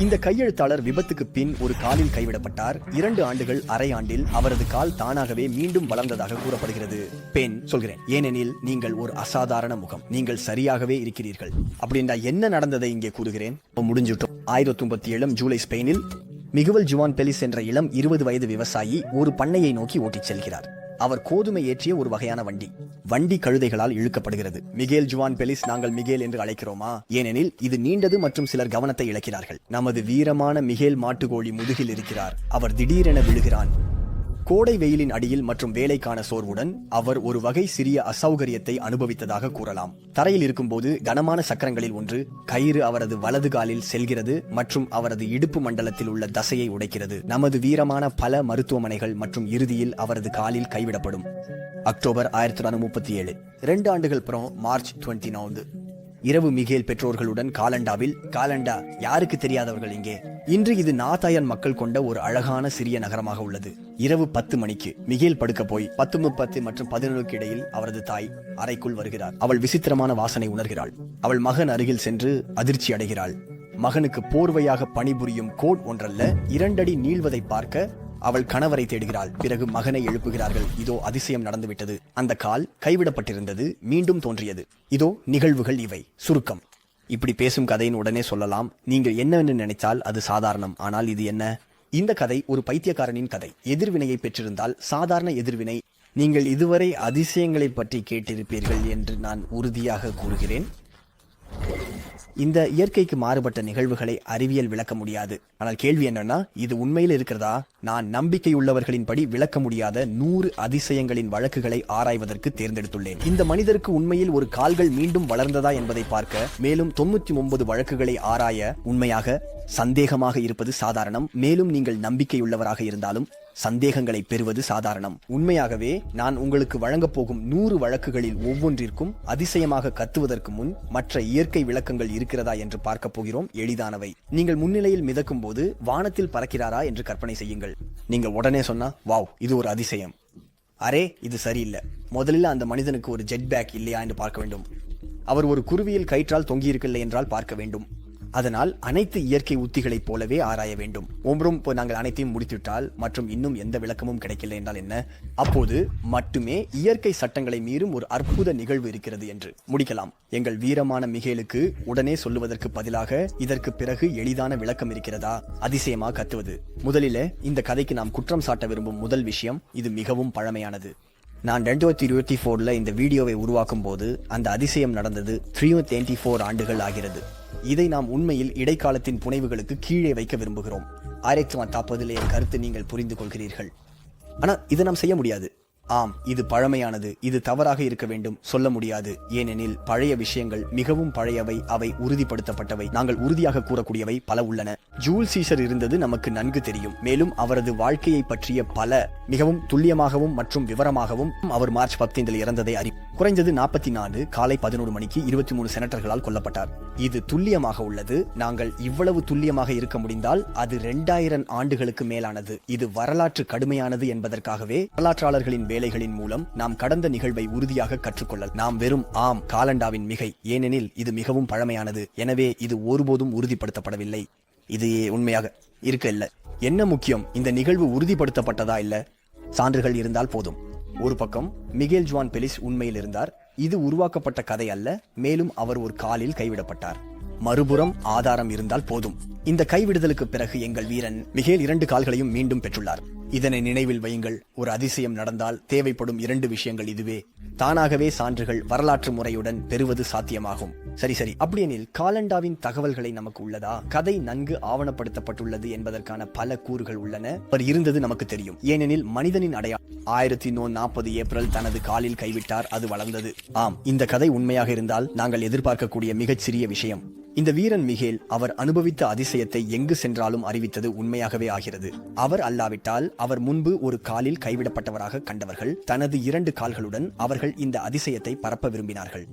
இந்த கையெழுத்தாளர் விபத்துக்கு பின் ஒரு காலில் கைவிடப்பட்டார். 2 ஆண்டுகள் அரை ஆண்டில் அவரது கால் தானாகவே மீண்டும் வளர்ந்ததாக கூறப்படுகிறது. பெண் சொல்கிறேன், ஏனெனில் நீங்கள் ஒரு அசாதாரண முகம், நீங்கள் சரியாகவே இருக்கிறீர்கள். அப்படின்னா என்ன நடந்ததை இங்கே கூறுகிறேன். முடிஞ்சுட்டோம். 1937 ஜூலை ஸ்பெயினில் மிகுவல் ஜுவான் பெலிஸ் என்ற இளம் 20 வயது விவசாயி ஒரு பண்ணையை நோக்கி ஓட்டிச் செல்கிறார். அவர் கோதுமை ஏற்றிய ஒரு வகையான வண்டி கழுதைகளால் இழுக்கப்படுகிறது. மிகேல் ஜுவான் பெலிஸ் நாங்கள் மிகேல் என்று அழைக்கிறோமா, ஏனெனில் இது நீண்டது மற்றும் சிலர் கவனத்தை இழக்கிறார்கள். நமது வீரமான மிகேல் மாட்டுக்கோழி முதுகில் இருக்கிறார். அவர் திடீரென விழுகிறான். கோடை வெயிலின் அடியில் மற்றும் வேலைக்கான சோர்வுடன் அவர் ஒரு வகை சிறிய அசௌகரியத்தை அனுபவித்ததாக கூறலாம். தரையில் இருக்கும்போது கனமான சக்கரங்களில் ஒன்று கயிறு அவரது வலது காலில் செல்கிறது மற்றும் அவரது இடுப்பு மண்டலத்தில் உள்ள தசையை உடைக்கிறது. நமது வீரமான பல மருத்துவமனைகள் மற்றும் இறுதியில் அவரது காலில் கைவிடப்படும். அக்டோபர் 1937. 2 ஆண்டுகள் அப்புறம் மார்ச் 29 இரவு மிகேல் பெற்றோர்களுடன் காலண்டா யாருக்கு தெரியாதவர்கள் இங்கே. இன்று இது நாத்தாயன் மக்கள் கொண்ட ஒரு அழகான சிறிய நகரமாக உள்ளது. இரவு 10 மணிக்கு மிகேல் படுக்க போய் 10:30 மற்றும் 11க்கு இடையில் அவரது தாய் அறைக்குள் வருகிறார். அவள் விசித்திரமான வாசனை உணர்கிறாள். அவள் மகன் அருகில் சென்று அதிர்ச்சி அடைகிறாள். மகனுக்கு போர்வையாக பணிபுரியும் கோட் ஒன்றல்ல 2 அடி நீள்வதை பார்க்க அவள் கணவரை தேடுகிறாள். பிறகு மகனை எழுப்புகிறார்கள். இதோ அதிசயம் நடந்துவிட்டது. அந்த கால் கைவிடப்பட்டிருந்தது, மீண்டும் தோன்றியது. இதோ நிகழ்வுகள் இவை. சுருக்கம். இப்படி பேசும் கதையின் உடனே சொல்லலாம், நீங்கள் என்னவென்று நினைத்தால் அது சாதாரணம். ஆனால் இது என்ன? இந்த கதை ஒரு பைத்தியக்காரனின் கதை. எதிர்வினையை பெற்றிருந்தால் சாதாரண எதிர்வினை. நீங்கள் இதுவரை அதிசயங்களை பற்றி கேட்டிருப்பீர்கள் என்று நான் உறுதியாக கூறுகிறேன். இந்த இயற்கைக்கு மாறுபட்ட நிகழ்வுகளை அறிவியல் விளக்க முடியாது. ஆனால் கேள்வி என்னன்னா, இது உண்மையில் இருக்கிறதா? நான் நம்பிக்கையுள்ளவர்களின் படி விளக்க முடியாத 100 அதிசயங்களின் வழக்குகளை ஆராய்வதற்கு தேர்ந்தெடுத்துள்ளேன். இந்த மனிதருக்கு உண்மையில் ஒரு கால்கள் மீண்டும் வளர்ந்ததா என்பதை பார்க்க மேலும் 99 வழக்குகளை ஆராய. உண்மையாக சந்தேகமாக இருப்பது சாதாரணம். மேலும் நீங்கள் நம்பிக்கையுள்ளவராக இருந்தாலும் சந்தேகங்களை பெறுவது சாதாரணம். உண்மையாகவே நான் உங்களுக்கு வழங்கப் போகும் 100 வழக்குகளில் ஒவ்வொன்றிற்கும் அதிசயமாக கத்துவதற்கு முன் மற்ற இயற்கை விளக்கங்கள் இருக்கிறதா என்று பார்க்க போகிறோம். எளிதானவை. நீங்கள் முன்னிலையில் மிதக்கும் போது வானத்தில் பறக்கிறாரா என்று கற்பனை செய்யுங்கள். நீங்க உடனே சொன்னா, வாவ், இது ஒரு அதிசயம். அரே, இது சரியில்லை. முதலில் அந்த மனிதனுக்கு ஒரு ஜெட் பேக் இல்லையா என்று பார்க்க வேண்டும். அவர் ஒரு குருவியில் கயிற்றால் தொங்கியிருக்கவில்லை என்றால் பார்க்க வேண்டும். அதனால் அனைத்து இயற்கை உத்திகளைப் போலவே ஆராய வேண்டும். இப்போ நாங்கள் அனைத்தையும் முடித்துவிட்டால் மற்றும் இன்னும் எந்த விளக்கமும் கிடைக்கல என்றால் என்ன? அப்போது மட்டுமே இயற்கை சட்டங்களை மீறும் ஒரு அற்புத நிகழ்வு இருக்கிறது என்று முடிக்கலாம். எங்கள் வீரமான மிகேலுக்கு உடனே சொல்லுவதற்கு பதிலாக இதற்கு பிறகு எளிதான விளக்கம் இருக்கிறதா? அதிசயமாக கத்துவது. முதலில் இந்த கதைக்கு நாம் குற்றம் சாட்ட விரும்பும் முதல் விஷயம், இது மிகவும் பழமையானது. நான் 2024 இந்த வீடியோவை உருவாக்கும் போது அந்த அதிசயம் நடந்தது 384 ஆண்டுகள் ஆகிறது. இதை நாம் உண்மையில் இடைக்காலத்தின் புனைவுகளுக்கு கீழே வைக்க விரும்புகிறோம். 1940 என் கருத்து நீங்கள் புரிந்து கொள்கிறீர்கள். ஆனால் இதை நாம் செய்ய முடியாது. ஆம், இது பழமையானது, இது தவறாக இருக்க வேண்டும் சொல்ல முடியாது. ஏனெனில் பழைய விஷயங்கள் மிகவும் பழையவை, அவை உறுதிப்படுத்தப்பட்டவை. நாங்கள் உறுதியாக கூறக்கூடியவை பல உள்ளன. ஜூல் சீசர் இருந்தது நமக்கு நன்கு தெரியும். மேலும் அவரது வாழ்க்கையை பற்றிய பல மிகவும் துல்லியமாகவும் மற்றும் விவரமாகவும். அவர் மார்ச் 15 இறந்ததை குறைந்தது 44 காலை 11 மணிக்கு 23 செனட்டர்களால் கொல்லப்பட்டார். இது துல்லியமாக உள்ளது. நாங்கள் இவ்வளவு துல்லியமாக இருக்க முடிந்தால் அது 2000 ஆண்டுகளுக்கு மேலானது. இது வரலாற்று கடுமையானது என்பதற்காகவே வரலாற்றாளர்களின் வேலைகளின் மூலம் நாம் கடந்த நிகழ்வை உறுதியாக கற்றுக்கொள்ளல். நாம் வெறும் காலண்டாவின் மிகை, ஏனெனில் இது மிகவும் பழமையானது. எனவே இது ஒருபோதும் உறுதிப்படுத்தப்படவில்லை. இது உண்மையாக இருக்கவில்லை. என்ன முக்கியம், இந்த நிகழ்வு உறுதிப்படுத்தப்பட்டதா இல்ல? சான்றுகள் இருந்தால் போதும். ஒரு பக்கம் மிகேல் ஜுவான் பெலிஸ் உண்மையில் இருந்தார். இது உருவாக்கப்பட்ட கதை அல்ல. மேலும் அவர் ஒரு காலில் கைவிடப்பட்டார். மறுபுறம் ஆதாரம் இருந்தால் போதும். இந்த கைவிடுதலுக்கு பிறகு எங்கள் வீரன் மிகேல் 2 கால்களையும் மீண்டும் பெற்றுள்ளார். இதனை நினைவில் வையுங்கள். ஒரு அதிசயம் நடந்தால் தேவைப்படும் 2 விஷயங்கள் இதுவே. தானாகவே சான்றுகள் வரலாற்று முறையுடன் பெறுவது சாத்தியமாகும். சரி. அப்படியெனில் காலண்டாவின் தகவல்களை நமக்கு உள்ளதா? கதை நன்கு ஆவணப்படுத்தப்பட்டுள்ளது என்பதற்கான பல கூறுகள் உள்ளன. அவர் இருந்தது நமக்கு தெரியும், ஏனெனில் மனிதனின் அடையாளம். 1940 ஏப்ரல் தனது காலில் கைவிட்டார், அது வளர்ந்தது. ஆம், இந்த கதை உண்மையாக இருந்தால் நாங்கள் எதிர்பார்க்கக்கூடிய மிகச் சிறிய விஷயம். இந்த வீரன் மிகேல் அவர் அனுபவித்த அதிசயத்தை எங்கு சென்றாலும் அறிவித்தது உண்மையாகவே ஆகிறது. அவர் அல்லாவிட்டால் அவர் முன்பு ஒரு காலில் கைவிடப்பட்டவராக கண்டவர்கள் தனது 2 கால்களுடன் அவர்கள் இந்த அதிசயத்தை பரப்ப விரும்பினார்கள்.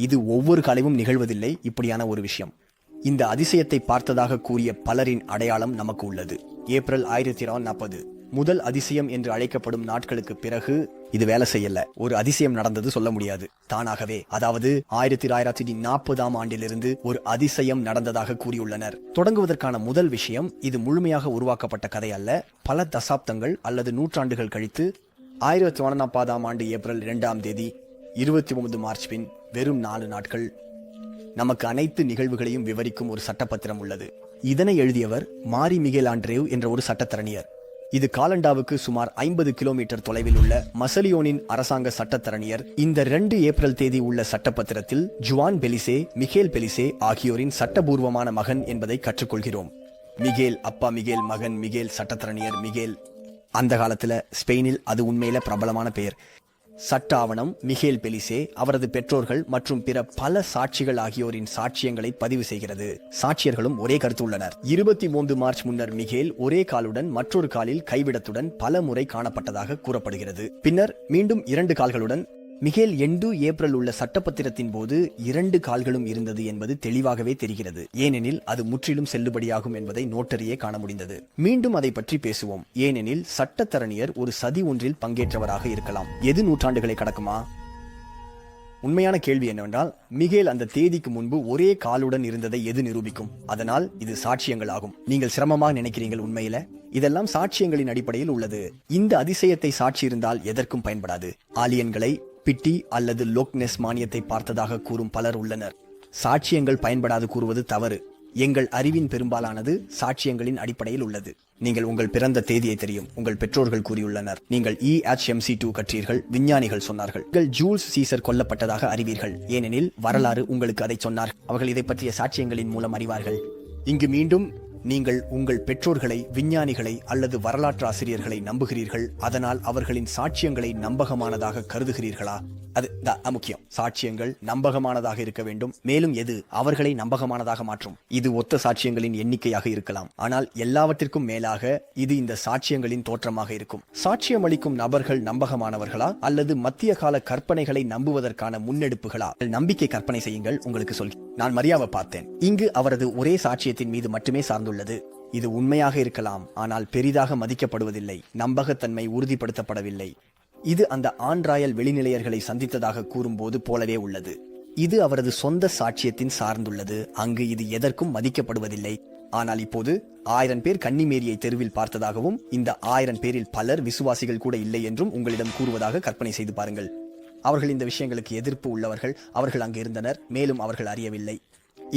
இது ஒவ்வொரு காலையும் நிகழ்வதில்லை. இப்படியான ஒரு விஷயம். இந்த அதிசயத்தை பார்த்ததாக கூறிய பலரின் அடையாளம் நமக்கு உள்ளது. ஏப்ரல் 1940 முதல் அதிசயம் என்று அழைக்கப்படும் நாட்களுக்கு பிறகு இது வேலை செய்யல. ஒரு அதிசயம் நடந்தது சொல்ல முடியாது. தானாகவே, அதாவது 1940ஆம் ஆண்டிலிருந்து ஒரு அதிசயம் நடந்ததாக கூறியுள்ளனர். தொடங்குவதற்கான முதல் விஷயம், இது முழுமையாக உருவாக்கப்பட்ட கதை அல்ல. பல தசாப்தங்கள் அல்லது நூற்றாண்டுகள் கழித்து 1940ஆம் ஆண்டு ஏப்ரல் 2ஆம் தேதி 29 மார்ச் பின் வெறும் 4 நாட்கள் நமக்கு அனைத்து நிகழ்வுகளையும் விவரிக்கும் ஒரு சட்டப்பத்திரம் உள்ளது. இதனை எழுதியவர் மாரி மிகேல் ஆண்ட்ரேவ் என்ற ஒரு சட்டத்தரணியர். இது காலண்டாவுக்கு சுமார் 50 கிலோமீட்டர் தொலைவில் உள்ள மசலியோனின் அரசாங்க சட்டத்தரணியர். இந்த 2 ஏப்ரல் தேதி உள்ள சட்டப்பத்திரத்தில் ஜுவான் பெலிசே, மிகேல் பெலிசே ஆகியோரின் சட்டபூர்வமான மகன் என்பதை கற்றுக்கொள்கிறோம். மிகேல் அப்பா, மிகேல் மகன், மிகேல் சட்டத்தரணியர். மிகேல் அந்த காலத்துல ஸ்பெயினில் அது உண்மையில பிரபலமான பெயர். சட்ட ஆவணம் மிகேல் பெலிசே, அவரது பெற்றோர்கள் மற்றும் பிற பல சாட்சிகள் ஆகியோரின் சாட்சியங்களை பதிவு செய்கிறது. சாட்சியர்களும் ஒரே கருத்து உள்ளனர். 23 மார்ச் முன்னர் மிகேல் ஒரே காலுடன் மற்றொரு காலில் கைவிடத்துடன் பல முறை காணப்பட்டதாக கூறப்படுகிறது. பின்னர் மீண்டும் 2 கால்களுடன் மிகேல் 2 ஏப்ரல் உள்ள சட்டப்பத்திரத்தின் போது 2 கால்களும் இருந்தது என்பது தெளிவாகவே தெரிகிறது. ஏனெனில் அது முற்றிலும் செல்லுபடியாகும் என்பதை நோட்டரியே காண முடிந்தது. மீண்டும் அதை பற்றி பேசுவோம். ஏனெனில் சட்டத்தரணியர் ஒரு சதி ஒன்றில் பங்கேற்றவராக இருக்கலாம். எது நூற்றாண்டுகளை கடக்குமா? உண்மையான கேள்வி என்னவென்றால், மிகேல் அந்த தேதிக்கு முன்பு ஒரே காலுடன் இருந்ததை எது நிரூபிக்கும்? அதனால் இது சாட்சியங்கள் ஆகும். நீங்கள் சிரமமாக நினைக்கிறீர்கள், உண்மையில இதெல்லாம் சாட்சியங்களின் அடிப்படையில் உள்ளது. இந்த அதிசயத்தை சாட்சி இருந்தால் எதற்கும் பயன்படாது. ஆலியன்களை, பிட்டி அல்லது லோக்னெஸ் மானியத்தை பார்த்ததாக கூறும் பலர் உள்ளனர். சாட்சியங்கள் பயன்படாது கூறுவது தவறு. எங்கள் அறிவின் பெரும்பாலானது சாட்சியங்களின் அடிப்படையில் உள்ளது. நீங்கள் உங்கள் பிறந்த தேதியை தெரியும், உங்கள் பெற்றோர்கள் கூறியுள்ளனர். நீங்கள் EHMC2 கற்றீர்கள், விஞ்ஞானிகள் சொன்னார்கள். நீங்கள் ஜூல்ஸ் சீசர் கொல்லப்பட்டதாக அறிவீர்கள், ஏனெனில் வரலாறு உங்களுக்கு அதை சொன்னார். அவர்கள் இதை பற்றிய சாட்சியங்களின் மூலம் அறிவார்கள். இங்கு மீண்டும் நீங்கள் உங்கள் பெற்றோர்களை, விஞ்ஞானிகளை அல்லது வரலாற்று ஆசிரியர்களை நம்புகிறீர்கள். அதனால் அவர்களின் சாட்சியங்களை நம்பகமானதாக கருதுகிறீர்களா? அது முக்கியம். சாட்சியங்கள் நம்பகமானதாக இருக்க வேண்டும். மேலும் எது அவர்களை நம்பகமானதாக மாற்றும்? இது ஒத்த சாட்சியங்களின் எண்ணிக்கையாக இருக்கலாம். ஆனால் எல்லாவற்றிற்கும் மேலாக இது இந்த சாட்சியங்களின் தோற்றமாக இருக்கும். சாட்சியம் அளிக்கும் நபர்கள் நம்பகமானவர்களா அல்லது மத்திய கால கற்பனைகளை நம்புவதற்கான முன்னெடுப்புகளா? நம்பிக்கை கற்பனை செய்யுங்கள். உங்களுக்கு சொல்கிறேன், நான் மரியாவை பார்த்தேன். இங்கு அவரது ஒரே சாட்சியத்தின் மீது மட்டுமே சார்ந்துள்ளது. இது உண்மையாக இருக்கலாம், ஆனால் பெரிதாக மதிக்கப்படுவதில்லை. நம்பகத்தன்மை உறுதிப்படுத்தப்படவில்லை. இது அந்த ஆண்ட்ராயல் வெளிநிலையர்களை சந்தித்ததாக கூறும்போது போலவே உள்ளது. இது அவரது சொந்த சாட்சியத்தின் சார்ந்துள்ளது. அங்கு இது எதற்கும் மதிக்கப்படுவதில்லை. ஆனால் இப்போது 1000 பேர் கன்னிமேரியை தெருவில் பார்த்ததாகவும் இந்த 1000 பேரில் பலர் விசுவாசிகள் கூட இல்லை என்றும் உங்களிடம் கூறுவதாக கற்பனை செய்து பாருங்கள். அவர்கள் இந்த விஷயங்களுக்கு எதிர்ப்பு உள்ளவர்கள். அவர்கள் அங்கு இருந்தனர், மேலும் அவர்கள் அறியவில்லை.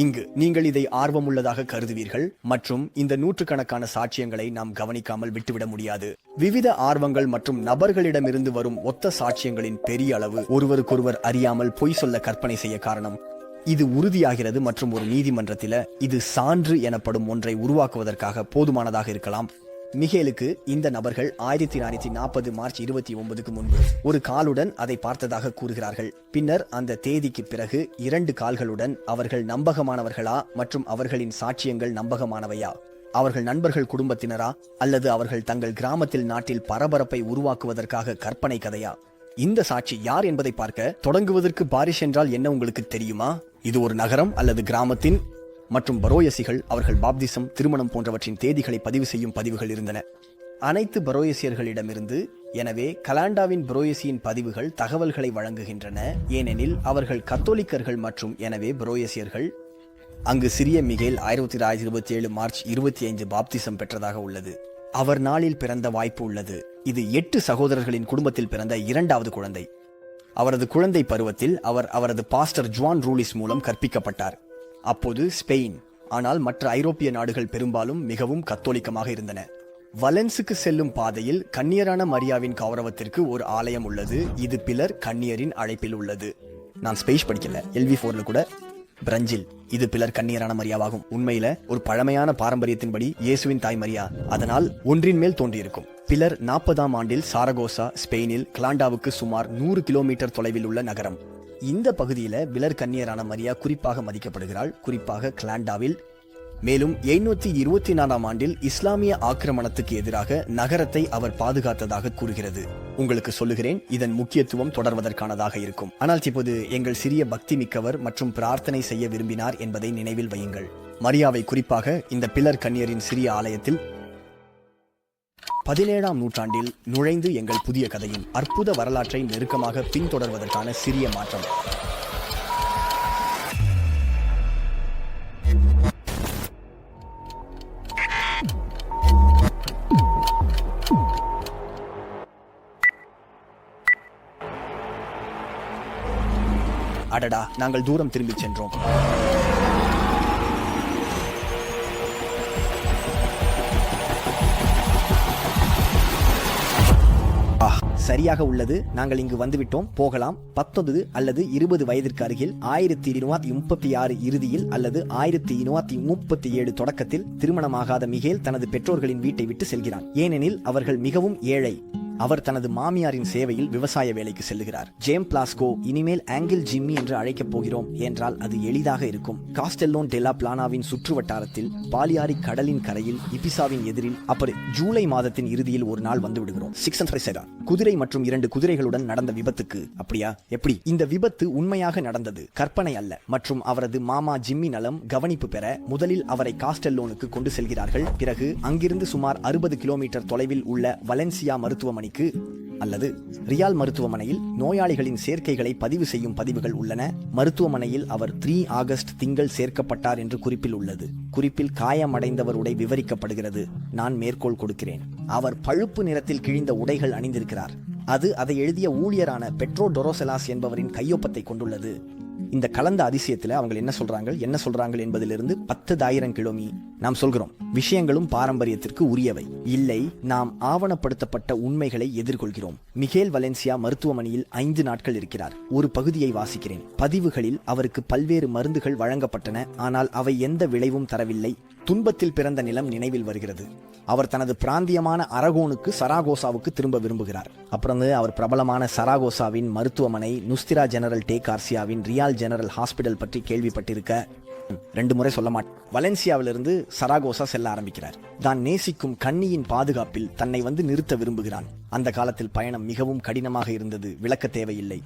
இங்கு நீங்கள் இதை ஆர்வமுள்ளதாக கருதுவீர்கள் மற்றும் இந்த நூற்றுக்கணக்கான சாட்சியங்களை நாம் கவனிக்காமல் விட்டுவிட முடியாது. விவித ஆர்வங்கள் மற்றும் நபர்களிடமிருந்து வரும் ஒத்த சாட்சியங்களின் பெரிய அளவு ஒருவருக்கொருவர் அறியாமல் பொய் சொல்ல கற்பனை செய்ய காரணம். இது உறுதியாகிறது மற்றும் ஒரு நீதிமன்றத்தில இது சான்று எனப்படும் ஒன்றை உருவாக்குவதற்காக போதுமானதாக இருக்கலாம். மிகேலுக்கு இந்த நபர்கள் 1940 மார்ச் 29க்கு முன்பு ஒரு காலுடன் அதை பார்த்ததாக கூறுகிறார்கள். பின்னர் அந்த தேதிக்கு பிறகு 2 கால்களுடன் அவர்கள் நம்பகமானவர்களா மற்றும் அவர்களின் சாட்சியங்கள் நம்பகமானவையா? அவர்கள் நண்பர்கள், குடும்பத்தினரா அல்லது அவர்கள் தங்கள் கிராமத்தில், நாட்டில் பரபரப்பை உருவாக்குவதற்காக கற்பனை கதையா? இந்த சாட்சி யார் என்பதை பார்க்க தொடங்குவதற்கு பாரிஸ் என்றால் என்ன உங்களுக்கு தெரியுமா? இது ஒரு நகரம் அல்லது கிராமத்தின் மற்றும் பரோயசிகள் அவர்கள் பாப்திசம், திருமணம் போன்றவற்றின் தேதிகளை பதிவு செய்யும் பதிவுகள் இருந்தன. அனைத்து பரோயசியர்களிடமிருந்து. எனவே கலாண்டாவின் பரோயசியின் பதிவுகள் தகவல்களை வழங்குகின்றன, ஏனெனில் அவர்கள் கத்தோலிக்கர்கள் மற்றும் எனவே பரோயசியர்கள். அங்கு சிறிய மிகேல் 1927 மார்ச் 25 பாப்திசம் பெற்றதாக உள்ளது. அவர் நாளில் பிறந்த வாய்ப்பு உள்ளது. இது 8 சகோதரர்களின் குடும்பத்தில் பிறந்த 2வது குழந்தை. அவரது குழந்தை பருவத்தில் அவர் அவரது பாஸ்டர் ஜுவான் ரூலிஸ் மூலம் கற்பிக்கப்பட்டார். அப்போது ஸ்பெயின், ஆனால் மற்ற ஐரோப்பிய நாடுகள் பெரும்பாலும் மிகவும் கத்தோலிக்கமாக இருந்தன. வலன்ஸுக்கு செல்லும் பாதையில் கன்னியரான மரியாவின் கௌரவத்திற்கு ஒரு ஆலயம் உள்ளது. இது பிலர் கன்னியரின் அழைப்பில் உள்ளது. நான் ஸ்பெயிஷ் படிக்கல, LV4ல கூட. பிரஞ்சில் இது பிலர் கன்னியரான மரியாவாகும். உண்மையில ஒரு பழமையான பாரம்பரியத்தின்படி இயேசுவின் தாய் மரியா, அதனால் ஒன்றின் மேல் தோன்றியிருக்கும். பிலர் 40ஆம் ஆண்டில் சாரகோசா, ஸ்பெயினில் கிளாண்டாவுக்கு சுமார் 100 கிலோமீட்டர் தொலைவில் உள்ள நகரம். இந்த பகுதியில பிலர் கன்னியரான மரியா குறிப்பாக மதிக்கப்படுகிறாள், குறிப்பாக கிளாண்டாவில். மேலும் 724ஆம் ஆண்டில் இஸ்லாமிய ஆக்கிரமணத்துக்கு எதிராக நகரத்தை அவர் பாதுகாத்ததாக கூறுகிறது. உங்களுக்கு சொல்லுகிறேன், இதன் முக்கியத்துவம் தொடர்வதற்கானதாக இருக்கும். ஆனால் இப்போது எங்கள் சிறிய பக்தி மிக்கவர் மற்றும் பிரார்த்தனை செய்ய விரும்பினார் என்பதை நினைவில் வையுங்கள். மரியாவை குறிப்பாக இந்த பிலர் கன்னியரின் சிறிய ஆலயத்தில் 17ஆம் நூற்றாண்டில் நுழைந்து எங்கள் புதிய கதையின் அற்புத வரலாற்றை நெருக்கமாக பின்தொடர்வதற்கான சிறிய மாற்றம். அடடா, நாங்கள் தூரம் திரும்பிச் சென்றோம். சரியாக உள்ளது. நாங்கள் இங்கு வந்துவிட்டோம். போகலாம். 19 அல்லது 20 வயதிற்கு அருகில் 1936 இறுதியில் அல்லது 1937 தொடக்கத்தில் திருமணமாகாத மிகேல் தனது பெற்றோர்களின் வீட்டை விட்டு செல்கிறான். ஏனெனில் அவர்கள் மிகவும் ஏழை. அவர் தனது மாமியாரின் சேவையில் விவசாய வேலைக்கு செல்லுகிறார். ஜேம் பிளாஸ்கோ இனிமேல் ஆங்கிள் ஜிம்மி என்று அழைக்கப் போகிறோம் என்றால் அது எளிதாக இருக்கும். காஸ்டெல்லோன் டெல்லா பிளானாவின் சுற்று வட்டாரத்தில் பாலியாரி கடலின் கரையில் இபிசாவின் எதிரில் அப்படி ஜூலை மாதத்தின் இறுதியில் ஒரு நாள் வந்து விடுகிறோம். குதிரை மற்றும் 2 குதிரைகளுடன் நடந்த விபத்துக்கு. அப்படியா? எப்படி? இந்த விபத்து உண்மையாக நடந்தது, கற்பனை அல்ல. மற்றும் அவரது மாமா ஜிம்மி நலம் கவனிப்பு பெற முதலில் அவரை காஸ்டெல்லோனுக்கு கொண்டு செல்கிறார்கள். பிறகு அங்கிருந்து சுமார் 60 கிலோமீட்டர் தொலைவில் உள்ள வலென்சியா மருத்துவமனை அல்லது ரியால் மருத்துவமனையில் நோயாளிகளின் சேர்க்கைகளை பதிவு செய்யும் பதிவுகள் உள்ளன. மருத்துவமனையில் அவர் 3 ஆகஸ்ட் திங்கள் சேர்க்கப்பட்டார் என்று குறிப்பில் உள்ளது. குறிப்பில் காயமடைந்தவர் உடை விவரிக்கப்படுகிறது. நான் மேற்கோள் கொடுக்கிறேன். அவர் பழுப்பு நிறத்தில் கிழிந்த உடைகள் அணிந்திருக்கிறார். அது அதை எழுதிய ஊழியரான பெட்ரோ டொரோசெலாஸ் என்பவரின் கையொப்பத்தை கொண்டுள்ளது. இந்த கலந்த அதிசயத்தில் அவங்க என்ன சொல்றாங்க என்பதிலிருந்து 10,000 கிலோமீ நாம் சொல்கிறோம். விஷயங்களும் பாரம்பரியத்திற்கு உரியவை இல்லை. நாம் ஆவணப்படுத்தப்பட்ட உண்மைகளை எதிர்கொள்கிறோம். மிகேல் வலென்சியா மருத்துவமனையில் 5 நாட்கள் இருக்கிறார். ஒரு பகுதியை வாசிக்கிறேன். பதிவுகளில் அவருக்கு பல்வேறு மருந்துகள் வழங்கப்பட்டன, ஆனால் அவை எந்த விளைவும் தரவில்லை. துன்பத்தில் பிறந்த நிலம் நினைவில் வருகிறது. அவர் தனது பிராந்தியமான அரகோனுக்கு சராகோசாவுக்கு திரும்ப விரும்புகிறார். அப்புறம் அவர் பிரபலமான சராகோசாவின் மருத்துவமனை நுஸ்திரா ஜெனரல் டே கார்சியாவின் ரியால் ஜெனரல் ஹாஸ்பிடல் பற்றி கேள்விப்பட்டிருக்க 2 முறை சொல்ல மாட்டேன். வலென்சியாவிலிருந்து சராகோசா செல்ல ஆரம்பிக்கிறார். தான் நேசிக்கும் கன்னியின் பாதுகாப்பில் தன்னை வந்து நிறுத்த விரும்புகிறான். அந்த காலத்தில் பயணம் மிகவும் கடினமாக இருந்தது. விளக்க தேவையில்லை.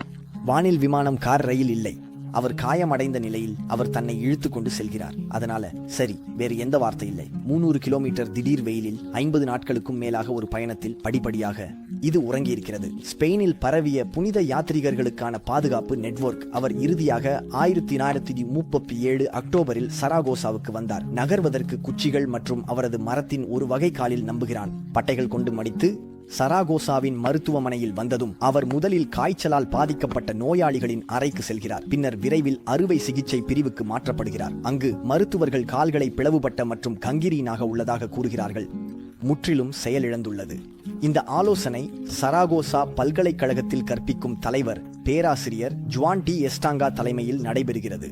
வானில் விமானம், கார், ரயில் இல்லை. அவர் காயமடைந்த நிலையில் அவர் தன்னை இழுத்து கொண்டு செல்கிறார். அதனால சரி, வேறு எந்த வார்த்தை இல்லை. 300 கிலோமீட்டர் திடீர் வெயிலில் 50 நாட்களுக்கும் மேலாக ஒரு பயணத்தில் படிப்படியாக இது உறங்கியிருக்கிறது. ஸ்பெயினில் பரவிய புனித யாத்ரீகர்களுக்கான பாதுகாப்பு நெட்வொர்க். அவர் இறுதியாக 1937 அக்டோபரில் சராகோசாவுக்கு வந்தார். நகர்வதற்கு குச்சிகள் மற்றும் அவரது மரத்தின் ஒரு வகை காலில் நம்புகிறான். பட்டைகள் கொண்டு மடித்து சராகோசாவின் மருத்துவமனையில் வந்ததும் அவர் முதலில் காய்ச்சலால் பாதிக்கப்பட்ட நோயாளிகளின் அறைக்கு செல்கிறார். பின்னர் விரைவில் அறுவை சிகிச்சை பிரிவுக்கு மாற்றப்படுகிறார். அங்கு மருத்துவர்கள் கால்களை பிளவுபட்ட மற்றும் கங்கிரீனாக உள்ளதாக கூறுகிறார்கள். முற்றிலும் செயலிழந்துள்ளது. இந்த ஆலோசனை சராகோசா பல்கலைக்கழகத்தில் கற்பிக்கும் தலைவர் பேராசிரியர் ஜுவான் டி எஸ்டாங்கா தலைமையில் நடைபெறுகிறது.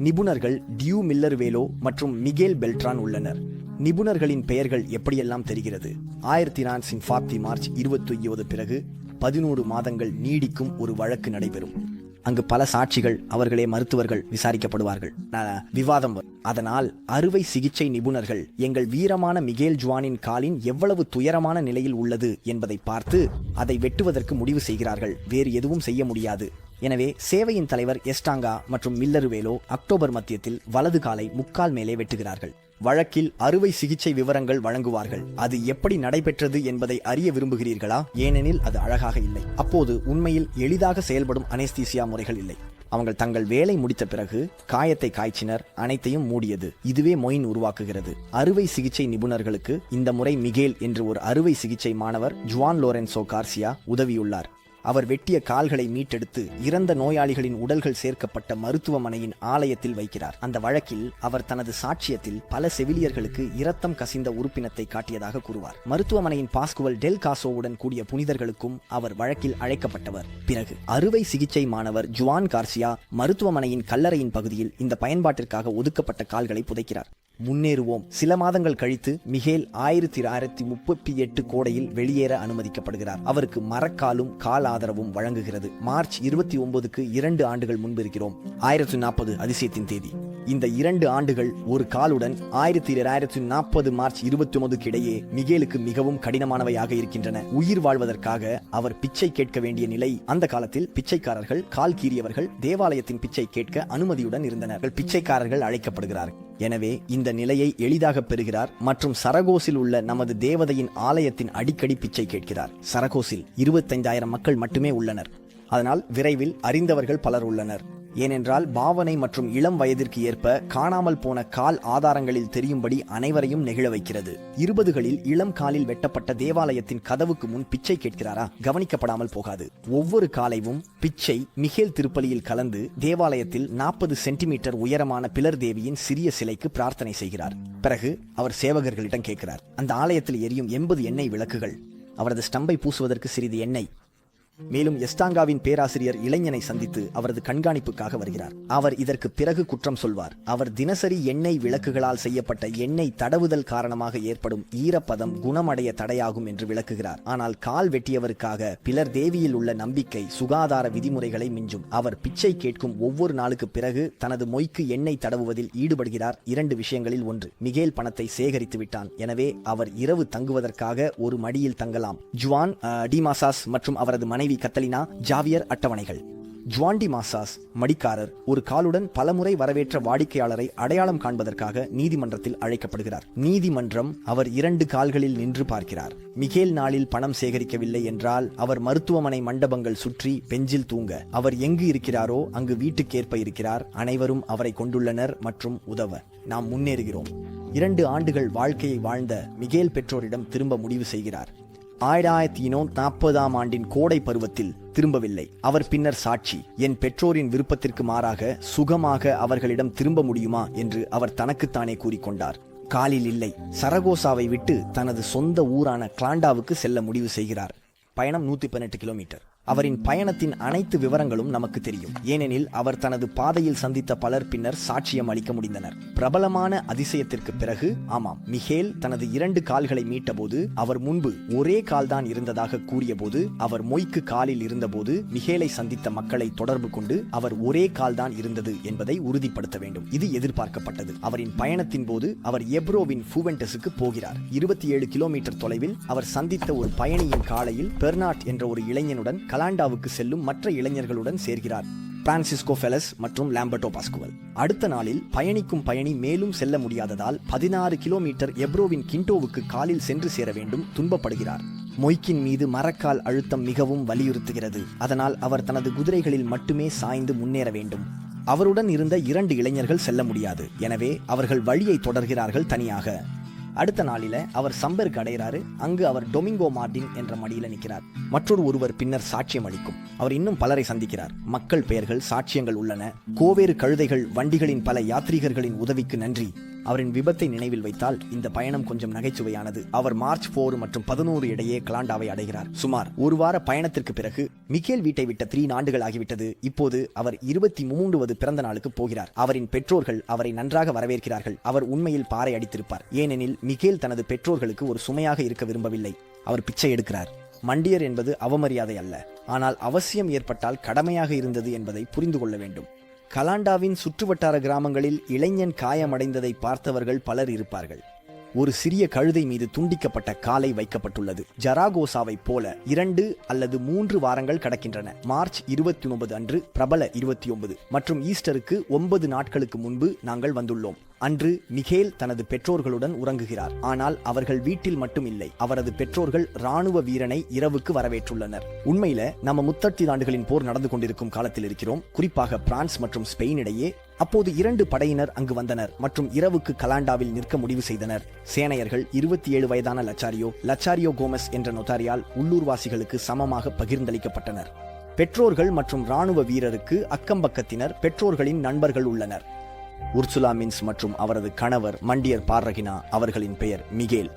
நிபுணர்கள் டியூ மில்லர் வேலோ மற்றும் மிகேல் பெல்ட்ரான் உள்ளனர். நிபுணர்களின் பெயர்கள் எப்படியெல்லாம் தெரிகிறது. 1940 மார்ச் 29 பிறகு 11 மாதங்கள் நீடிக்கும் ஒரு வழக்கு நடைபெறும். அங்கு பல சாட்சிகள், அவர்களே மருத்துவர்கள் விசாரிக்கப்படுவார்கள். விவாதம். அதனால் அறுவை சிகிச்சை நிபுணர்கள் எங்கள் வீரமான மிகேல் ஜுவானின் காலின் எவ்வளவு துயரமான நிலையில் உள்ளது என்பதை பார்த்து அதை வெட்டுவதற்கு முடிவு செய்கிறார்கள். வேறு எதுவும் செய்ய முடியாது. எனவே சேவையின் தலைவர் எஸ்டாங்கா மற்றும் மில்லருவேலோ அக்டோபர் மத்தியத்தில் வலது காலை 3/4 மேலே வெட்டுகிறார்கள். வழக்கில் அறுவை சிகிச்சை விவரங்கள் வழங்குவார்கள். அது எப்படி நடைபெற்றது என்பதை அறிய விரும்புகிறீர்களா? ஏனெனில் அது அழகாக இல்லை. அப்போது உண்மையில் எளிதாக செயல்படும் அனஸ்தீசியா முறைகள் இல்லை. அவங்க தங்கள் வேலை முடித்த பிறகு காயத்தை காய்ச்சினர், அனைத்தையும் மூடியது. இதுவே மொயின் உருவாக்குகிறது. அறுவை சிகிச்சை நிபுணர்களுக்கு இந்த முறை மிகேல் என்று ஒரு அறுவை சிகிச்சை மாணவர் ஜுவான் லோரென்சோ கார்சியா உதவியுள்ளார். அவர் வெட்டிய கால்களை மீட்டெடுத்து இறந்த நோயாளிகளின் உடல்கள் சேர்க்கப்பட்ட மருத்துவமனையின் ஆலயத்தில் வைக்கிறார். அந்த வழக்கில் அவர் தனது சாட்சியத்தில் பல செவிலியர்களுக்கு இரத்தம் கசிந்த உறுப்பினத்தை காட்டியதாக கூறுவார். மருத்துவமனையின் பாஸ்குவல் டெல் காசோவுடன் கூடிய புனிதர்களுக்கும் அவர் வழக்கில் அழைக்கப்பட்டவர். பிறகு அறுவை சிகிச்சை மாணவர் ஜுவான் கார்சியா மருத்துவமனையின் கல்லறையின் பகுதியில் இந்த பயன்பாட்டிற்காக ஒதுக்கப்பட்ட கால்களை புதைக்கிறார். முன்னேறுவோம். சில மாதங்கள் கழித்து மிகேல் 1938 கோடையில் வெளியேற அனுமதிக்கப்படுகிறார். அவருக்கு மரக்காலும் கால் ஆதரவும் வழங்குகிறது. மார்ச் 29க்கு 2 ஆண்டுகள் முன்பு இருக்கிறோம். 1040 அதிசயத்தின் தேதி. இந்த 2 ஆண்டுகள் ஒரு காலுடன் 1940 மார்ச் 29க்கு இடையே மிகேலுக்கு மிகவும் கடினமானவையாக இருக்கின்றன. உயிர் வாழ்வதற்காக அவர் பிச்சை கேட்க வேண்டிய நிலை. அந்த காலத்தில் பிச்சைக்காரர்கள், கால் கீறியவர்கள் தேவாலயத்தின் பிச்சை கேட்க அனுமதியுடன் இருந்தனர். பிச்சைக்காரர்கள் அழைக்கப்படுகிறார்கள். எனவே இந்த நிலையை எளிதாக பெறுகிறார் மற்றும் சரகோஸில் உள்ள நமது தேவதையின் ஆலயத்தின் அடிக்கடி பிச்சை கேட்கிறார். சரகோஸில் 25,000 மக்கள் மட்டுமே உள்ளனர். அதனால் விரைவில் அறிந்தவர்கள் பலர் உள்ளனர். ஏனென்றால் பாவனை மற்றும் இளம் வயதிற்கு ஏற்ப காணாமல் போன கால் ஆதாரங்களில் தெரியும்படி அனைவரையும் நெகிழ வைக்கிறது. 20களில் இளம் காலில் வெட்டப்பட்ட தேவாலயத்தின் கதவுக்கு முன் பிச்சை கேட்கிறாரா? கவனிக்கப்படாமல் போகாது. ஒவ்வொரு காலையும் பிச்சை மிகேல் திருப்பலியில் கலந்து தேவாலயத்தில் 40 சென்டிமீட்டர் உயரமான பிலர் தேவியின் சிறிய சிலைக்கு பிரார்த்தனை செய்கிறார். பிறகு அவர் சேவகர்களிடம் கேட்கிறார், அந்த ஆலயத்தில் எரியும் 80 எண்ணெய் விளக்குகள், அவரது ஸ்டம்பை பூசுவதற்கு சிறிது எண்ணெய். மேலும் எஸ்டாங்காவின் பேராசிரியர் இளைஞனை சந்தித்து அவரது கண்காணிப்புக்காக வருகிறார். அவர் இதற்கு பிறகு குற்றம் சொல்வார். அவர் தினசரி எண்ணெய் விளக்குகளால் செய்யப்பட்ட எண்ணெய் தடவுதல் காரணமாக ஏற்படும் ஈரப்பதம் குணமடைய தடையாகும் என்று விளக்குகிறார். ஆனால் கால் வெட்டியவருக்காக பிலர் தேவியில் உள்ள நம்பிக்கை சுகாதார விதிமுறைகளை மிஞ்சும். அவர் பிச்சை கேட்கும் ஒவ்வொரு நாளுக்கு பிறகு தனது மொய்க்கு எண்ணெய் தடவுவதில் ஈடுபடுகிறார். 2 விஷயங்களில் ஒன்று, மிகேல் பணத்தை சேகரித்து விட்டான், எனவே அவர் இரவு தங்குவதற்காக ஒரு மடியில் தங்கலாம். ஜுவான் டி மாசாஸ் மற்றும் அவரது மனைவி கத்தலினா ஜாவியர் அட்டவணைகள். ஜுவான் டி மாசாஸ் மடிக்காரர் ஒரு காலுடன் பலமுறை வரவேற்ற வாடிக்கையாளரை அடையாளம் காண்பதற்காக நீதிமன்றத்தில் அழைக்கப்படுகிறார். நீதிமன்றம் அவர் 2 கால்களில் நின்று பார்க்கிறார். மிகேல் நாளில் பணம் சேகரிக்கவில்லை என்றால் அவர் மருத்துவமனை மண்டபங்கள் சுற்றி பெஞ்சில் தூங்க. அவர் எங்கு இருக்கிறாரோ அங்கு வீட்டுக்கேற்ப இருக்கிறார். அனைவரும் அவரை கொண்டுள்ளனர் மற்றும் உதவ நாம் முன்னேறுகிறோம். 2 ஆண்டுகள் வாழ்க்கையை வாழ்ந்த மிகேல் பெற்றோரிடம் திரும்ப முடிவு செய்கிறார். 1940ஆம் ஆண்டின் கோடை பருவத்தில் திரும்பவில்லை. அவர் பின்னர் சாட்சி, என் பெற்றோரின் விருப்பத்திற்கு மாறாக சுகமாக அவர்களிடம் திரும்ப முடியுமா என்று அவர் தனக்குத்தானே கூறிக்கொண்டார். காலில் இல்லை. சரகோசாவை விட்டு தனது சொந்த ஊரான கிளாண்டாவுக்கு செல்ல முடிவு செய்கிறார். பயணம் 118 கிலோமீட்டர். அவரின் பயணத்தின் அனைத்து விவரங்களும் நமக்கு தெரியும், ஏனெனில் அவர் தனது பாதையில் சந்தித்த பலர் பின்னர் சாட்சியம் அளிக்க முடிந்தனர். பிரபலமான அதிசயத்திற்கு பிறகு, ஆமாம், மிகேல் தனது 2 கால்களை மீட்டபோது அவர் முன்பு ஒரே கால்தான் இருந்ததாக கூறிய போது, அவர் மொய்க்கு காலில் இருந்தபோது மிகேலை சந்தித்த மக்களை தொடர்பு கொண்டு அவர் ஒரே கால்தான் இருந்தது என்பதை உறுதிப்படுத்த வேண்டும். இது எதிர்பார்க்கப்பட்டது. அவரின் பயணத்தின் போது அவர் எப்ரோவின் ஃபுவென்டஸுக்கு போகிறார். 27 கிலோமீட்டர் தொலைவில் அவர் சந்தித்த ஒரு பயணியின் காலையில் பெர்னாட் என்ற ஒரு இளைஞனுடன் கலாண்டாவுக்கு செல்லும் மற்ற இளைஞர்களுடன் சேர்கிறார். பிரான்சிஸ்கோ ஃபெலஸ் மற்றும் லாம்பர்டோ பாஸ்குவல். அடுத்த நாளில் பயணிக்கும் பயணி மேலும் செல்ல முடியாததால் 16 கிலோமீட்டர் எப்ரோவின் கிண்டோவுக்கு காலில் சென்று சேர வேண்டும். துன்பப்படுகிறார். மொய்க்கின் மீது மரக்கால் அழுத்தம் மிகவும் வலியுறுத்துகிறது. அதனால் அவர் தனது குதிரைகளில் மட்டுமே சாய்ந்து முன்னேற வேண்டும். அவருடன் இருந்த 2 இளைஞர்கள் செல்ல முடியாது. எனவே அவர்கள் வழியை தொடர்கிறார்கள் தனியாக. அடுத்த நாளில அவர் சம்பருக்கு அடைகிறாரு. அங்கு அவர் டொமிங்கோ மார்டின் என்ற மடியில நிற்கிறார். ஒருவர் பின்னர் சாட்சியம் அளிக்கும். அவர் இன்னும் பலரை சந்திக்கிறார். மக்கள் பெயர்கள், சாட்சியங்கள் உள்ளன. கோவேறு கழுதைகள், வண்டிகளின் பல யாத்ரீகர்களின் உதவிக்கு நன்றி. அவரின் விபத்தை நினைவில் வைத்தால் இந்த பயணம் கொஞ்சம் நகைச்சுவையானது. அவர் மார்ச் 4 மற்றும் 11 இடையே கிளாண்டாவை அடைகிறார். சுமார் ஒரு வார பயணத்திற்கு பிறகு மிகேல் வீட்டை விட்ட 3 ஆண்டுகள் ஆகிவிட்டது. இப்போது அவர் 23வது பிறந்த நாளுக்கு போகிறார். அவரின் பெற்றோர்கள் அவரை நன்றாக வரவேற்கிறார்கள். அவர் உண்மையில் பாறை அடித்திருப்பார், ஏனெனில் மிகேல் தனது பெற்றோர்களுக்கு ஒரு சுமையாக இருக்க விரும்பவில்லை. அவர் பிச்சை எடுக்கிறார். மண்டியர் என்பது அவமரியாதை அல்ல, ஆனால் அவசியம் ஏற்பட்டால் கடமையாக இருந்தது என்பதை புரிந்து கொள்ள வேண்டும். கலாண்டாவின் சுற்றுவட்டார கிராமங்களில் இளைஞன் காயமடைந்ததை பார்த்தவர்கள் பலர் இருப்பார்கள். ஒரு சிறிய கழுதை மீது துண்டிக்கப்பட்ட காலை வைக்கப்பட்டுள்ளது. ஜராகோசாவை போல 2 அல்லது 3 வாரங்கள் கடக்கின்றன. மார்ச் 29 அன்று பிரபல 29 மற்றும் ஈஸ்டருக்கு 9 நாட்களுக்கு முன்பு நாங்கள் வந்துள்ளோம். அன்று மிகேல் தனது பெற்றோர்களுடன் உறங்குகிறார். ஆனால் அவர்கள் வீட்டில் மட்டும் இல்லை, அவரது பெற்றோர்கள் ராணுவ வீரனை இரவுக்கு வரவேற்றுள்ளனர். உண்மையில நம்ம 30 ஆண்டுகளின் போர் நடந்து கொண்டிருக்கும் காலத்தில் இருக்கிறோம், குறிப்பாக பிரான்ஸ் மற்றும் ஸ்பெயின் இடையே. அப்போது 2 படையினர் அங்கு வந்தனர் மற்றும் இரவுக்கு கலாண்டாவில் நிற்க முடிவு செய்தனர். சேனையர்கள் 27 வயதான லச்சாரியோ கோமஸ் என்ற நொதாரியால் உள்ளூர்வாசிகளுக்கு சமமாக பகிர்ந்தளிக்கப்பட்டனர். பெற்றோர்கள் மற்றும் ராணுவ வீரருக்கு அக்கம்பக்கத்தினர், பெற்றோர்களின் நண்பர்கள் உள்ளனர். உர்சுலா மின்ஸ் மற்றும் அவரது கணவர் மண்டியர் பார்ரகினா, அவர்களின் பெயர் மிகேல்.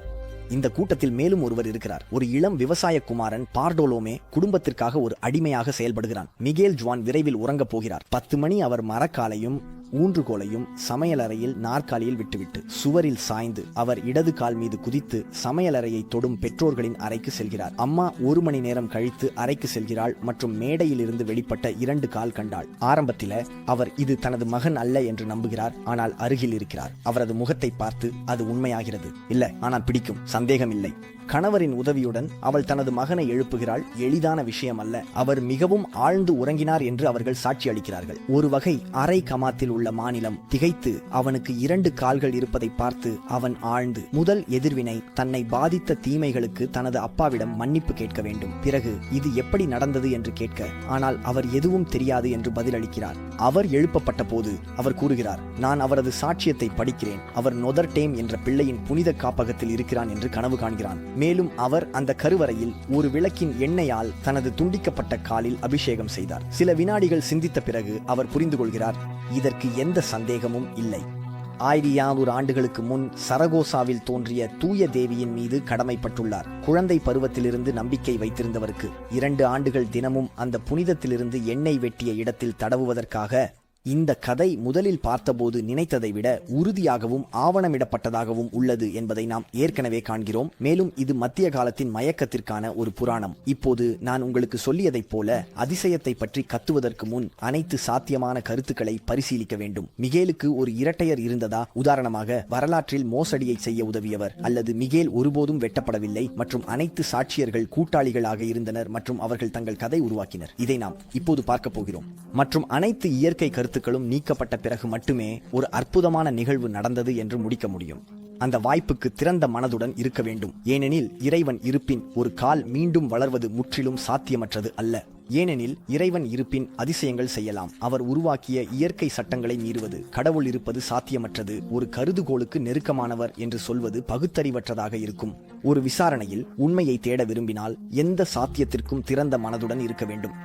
இந்த கூட்டத்தில் மேலும் ஒருவர் இருக்கிறார். ஒரு இளம் விவசாய குமாரன் பார்டோலோமே குடும்பத்திற்காக ஒரு அடிமையாக செயல்படுகிறான். மிகேல் ஜுவான் விரைவில் உறங்கப் போகிறார். 10 மணி அவர் மரக்காலையும் ஊன்றுகோலையும் சமையலறையில் நாற்காலியில் விட்டுவிட்டு சுவரில் சாய்ந்து அவர் இடது கால் மீது குதித்து சமையலறையை தொடும் பெற்றோர்களின் அறைக்கு செல்கிறார். அம்மா 1 மணி நேரம் கழித்து அறைக்கு செல்கிறாள் மற்றும் மேடையில் இருந்து வெளிப்பட்ட 2 கால் கண்டாள். ஆரம்பத்தில் அவர் இது தனது மகன் அல்ல என்று நம்புகிறார். ஆனால் அருகில் இருக்கிறார். அவரது முகத்தை பார்த்து அது உண்மையாகிறது. இல்ல, ஆனால் பிடிக்கும், சந்தேகம் இல்லை. கணவரின் உதவியுடன் அவள் தனது மகனை எழுப்புகிறாள். எளிதான விஷயம் அல்ல. அவர் மிகவும் ஆழ்ந்து உறங்கினார் என்று அவர்கள் சாட்சி அளிக்கிறார்கள். ஒரு வகை அரை கமாத்தில் உள்ள மாநிலம் திகைத்து அவனுக்கு 2 கால்கள் இருப்பதை பார்த்து அவன் ஆழ்ந்து முதல் எதிர்வினை தன்னை பாதித்த தீமைகளுக்கு தனது அப்பாவிடம் மன்னிப்பு கேட்க வேண்டும். பிறகு இது எப்படி நடந்தது என்று கேட்க, ஆனால் அவர் எதுவும் தெரியாது என்று பதிலளிக்கிறார். அவர் எழுப்பப்பட்ட போது அவர் கூறுகிறார், நான் அவரது சாட்சியத்தை படிக்கிறேன். அவர் நொதர்டேம் என்ற பிள்ளையின் புனித காப்பகத்தில் இருக்கிறான் என்று கனவு காண்கிறான். மேலும் அவர் அந்த கருவறையில் ஒரு விளக்கின் எண்ணெயால் தனது துண்டிக்கப்பட்ட காலில் அபிஷேகம் செய்தார். சில வினாடிகள் சிந்தித்த பிறகு அவர் புரிந்து கொள்கிறார், இதற்கு எந்த சந்தேகமும் இல்லை. 1200 ஆண்டுகளுக்கு முன் சரகோசாவில் தோன்றிய தூய தேவியின் மீது கடமைப்பட்டுள்ளார். குழந்தை பருவத்திலிருந்து நம்பிக்கை வைத்திருந்தவருக்கு 2 ஆண்டுகள் தினமும் அந்த புனிதத்திலிருந்து எண்ணெய் வெட்டிய இடத்தில் தடவுவதற்காக இந்த கதை முதலில் பார்த்தபோது நினைத்ததை விட உறுதியாகவும் ஆவணமிடப்பட்டதாகவும் உள்ளது என்பதை நாம் ஏற்கனவே காண்கிறோம். மேலும் இது மத்திய காலத்தின் மயக்கத்திற்கான ஒரு புராணம். இப்போது நான் உங்களுக்கு சொல்லியதைப் போல அதிசயத்தை பற்றி கத்துவதற்கு முன் அனைத்து சாத்தியமான கருத்துக்களை பரிசீலிக்க வேண்டும். மிகேலுக்கு ஒரு இரட்டையர் இருந்ததா? உதாரணமாக, வரலாற்றில் மோசடியை செய்ய உதவியவர், அல்லது மிகேல் ஒருபோதும் வெட்டப்படவில்லை மற்றும் அனைத்து சாட்சியர்கள் கூட்டாளிகளாக இருந்தனர் மற்றும் அவர்கள் தங்கள் கதை உருவாக்கினர். இதை நாம் இப்போது பார்க்க போகிறோம். மற்றும் அனைத்து இயற்கை கருத்துக்களும் நீக்கப்பட்ட பிறகு மட்டுமே ஒரு அற்புதமான நிகழ்வு நடந்தது என்று முடிக்க முடியும். அந்த வாய்ப்புக்கு திறந்த மனதுடன் இருக்க வேண்டும். ஏனெனில் இறைவன் இருப்பின் ஒரு கால் மீண்டும் வளர்வது முற்றிலும் சாத்தியமற்றது அல்ல. ஏனெனில் இறைவன் இருப்பின் அதிசயங்கள் செய்யலாம். அவர் உருவாக்கிய இயற்கை சட்டங்களை மீறுவது, கடவுள் இருப்பது சாத்தியமற்றது, ஒரு கருதுகோளுக்கு நெருக்கமானவர் என்று சொல்வது பகுத்தறிவற்றதாக இருக்கும். ஒரு விசாரணையில் உண்மையை தேட விரும்பினால் எந்த சாத்தியத்திற்கும் திறந்த மனதுடன் இருக்க வேண்டும்.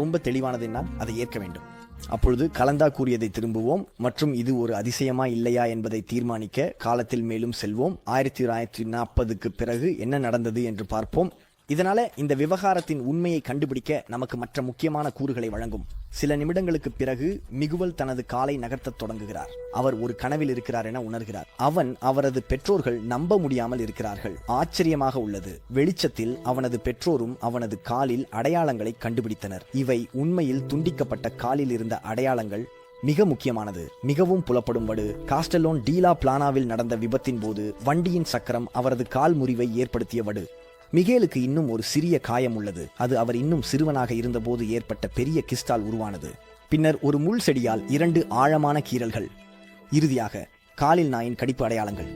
ரொம்ப தெளிவானது என்னால் அதை ஏற்க வேண்டும். அப்பொழுது கலந்தா கூறியதை திரும்புவோம் மற்றும் இது ஒரு அதிசயமா இல்லையா என்பதை தீர்மானிக்க காலத்தில் மேலும் செல்வோம். 1940க்கு பிறகு என்ன நடந்தது என்று பார்ப்போம். இதனால இந்த விவகாரத்தின் உண்மையை கண்டுபிடிக்க நமக்கு மற்ற முக்கியமான கூறுகளை வழங்கும். சில நிமிடங்களுக்கு பிறகு மிகுவல் தனது காலை நகர்த்தத் தொடங்குகிறார். அவர் ஒரு கனவில் இருக்கிறார் என உணர்கிறார். அவரது பெற்றோர்கள் நம்ப முடியாமல் இருக்கிறார்கள். ஆச்சரியமாக உள்ளது. வெளிச்சத்தில் அவனது பெற்றோரும் அவனது காலில் அடையாளங்களை கண்டுபிடித்தனர். இவை உண்மையில் துண்டிக்கப்பட்ட காலில் இருந்த அடையாளங்கள். மிக முக்கியமானது, மிகவும் புலப்படும் வடு காஸ்டலோன் டீலா பிளானாவில் நடந்த விபத்தின் போது வண்டியின் சக்கரம் அவரது கால் முறிவை ஏற்படுத்திய வடு. மிகேலுக்கு இன்னும் ஒரு சிறிய காயம் உள்ளது. அது அவர் இன்னும் சிறுவனாக இருந்தபோது ஏற்பட்ட பெரிய கிஸ்டால் உருவானது. பின்னர் ஒரு முள் செடியால் 2 ஆழமான கீறல்கள். இறுதியாக காலில் நாயின் கடிப்பு அடையாளங்கள்.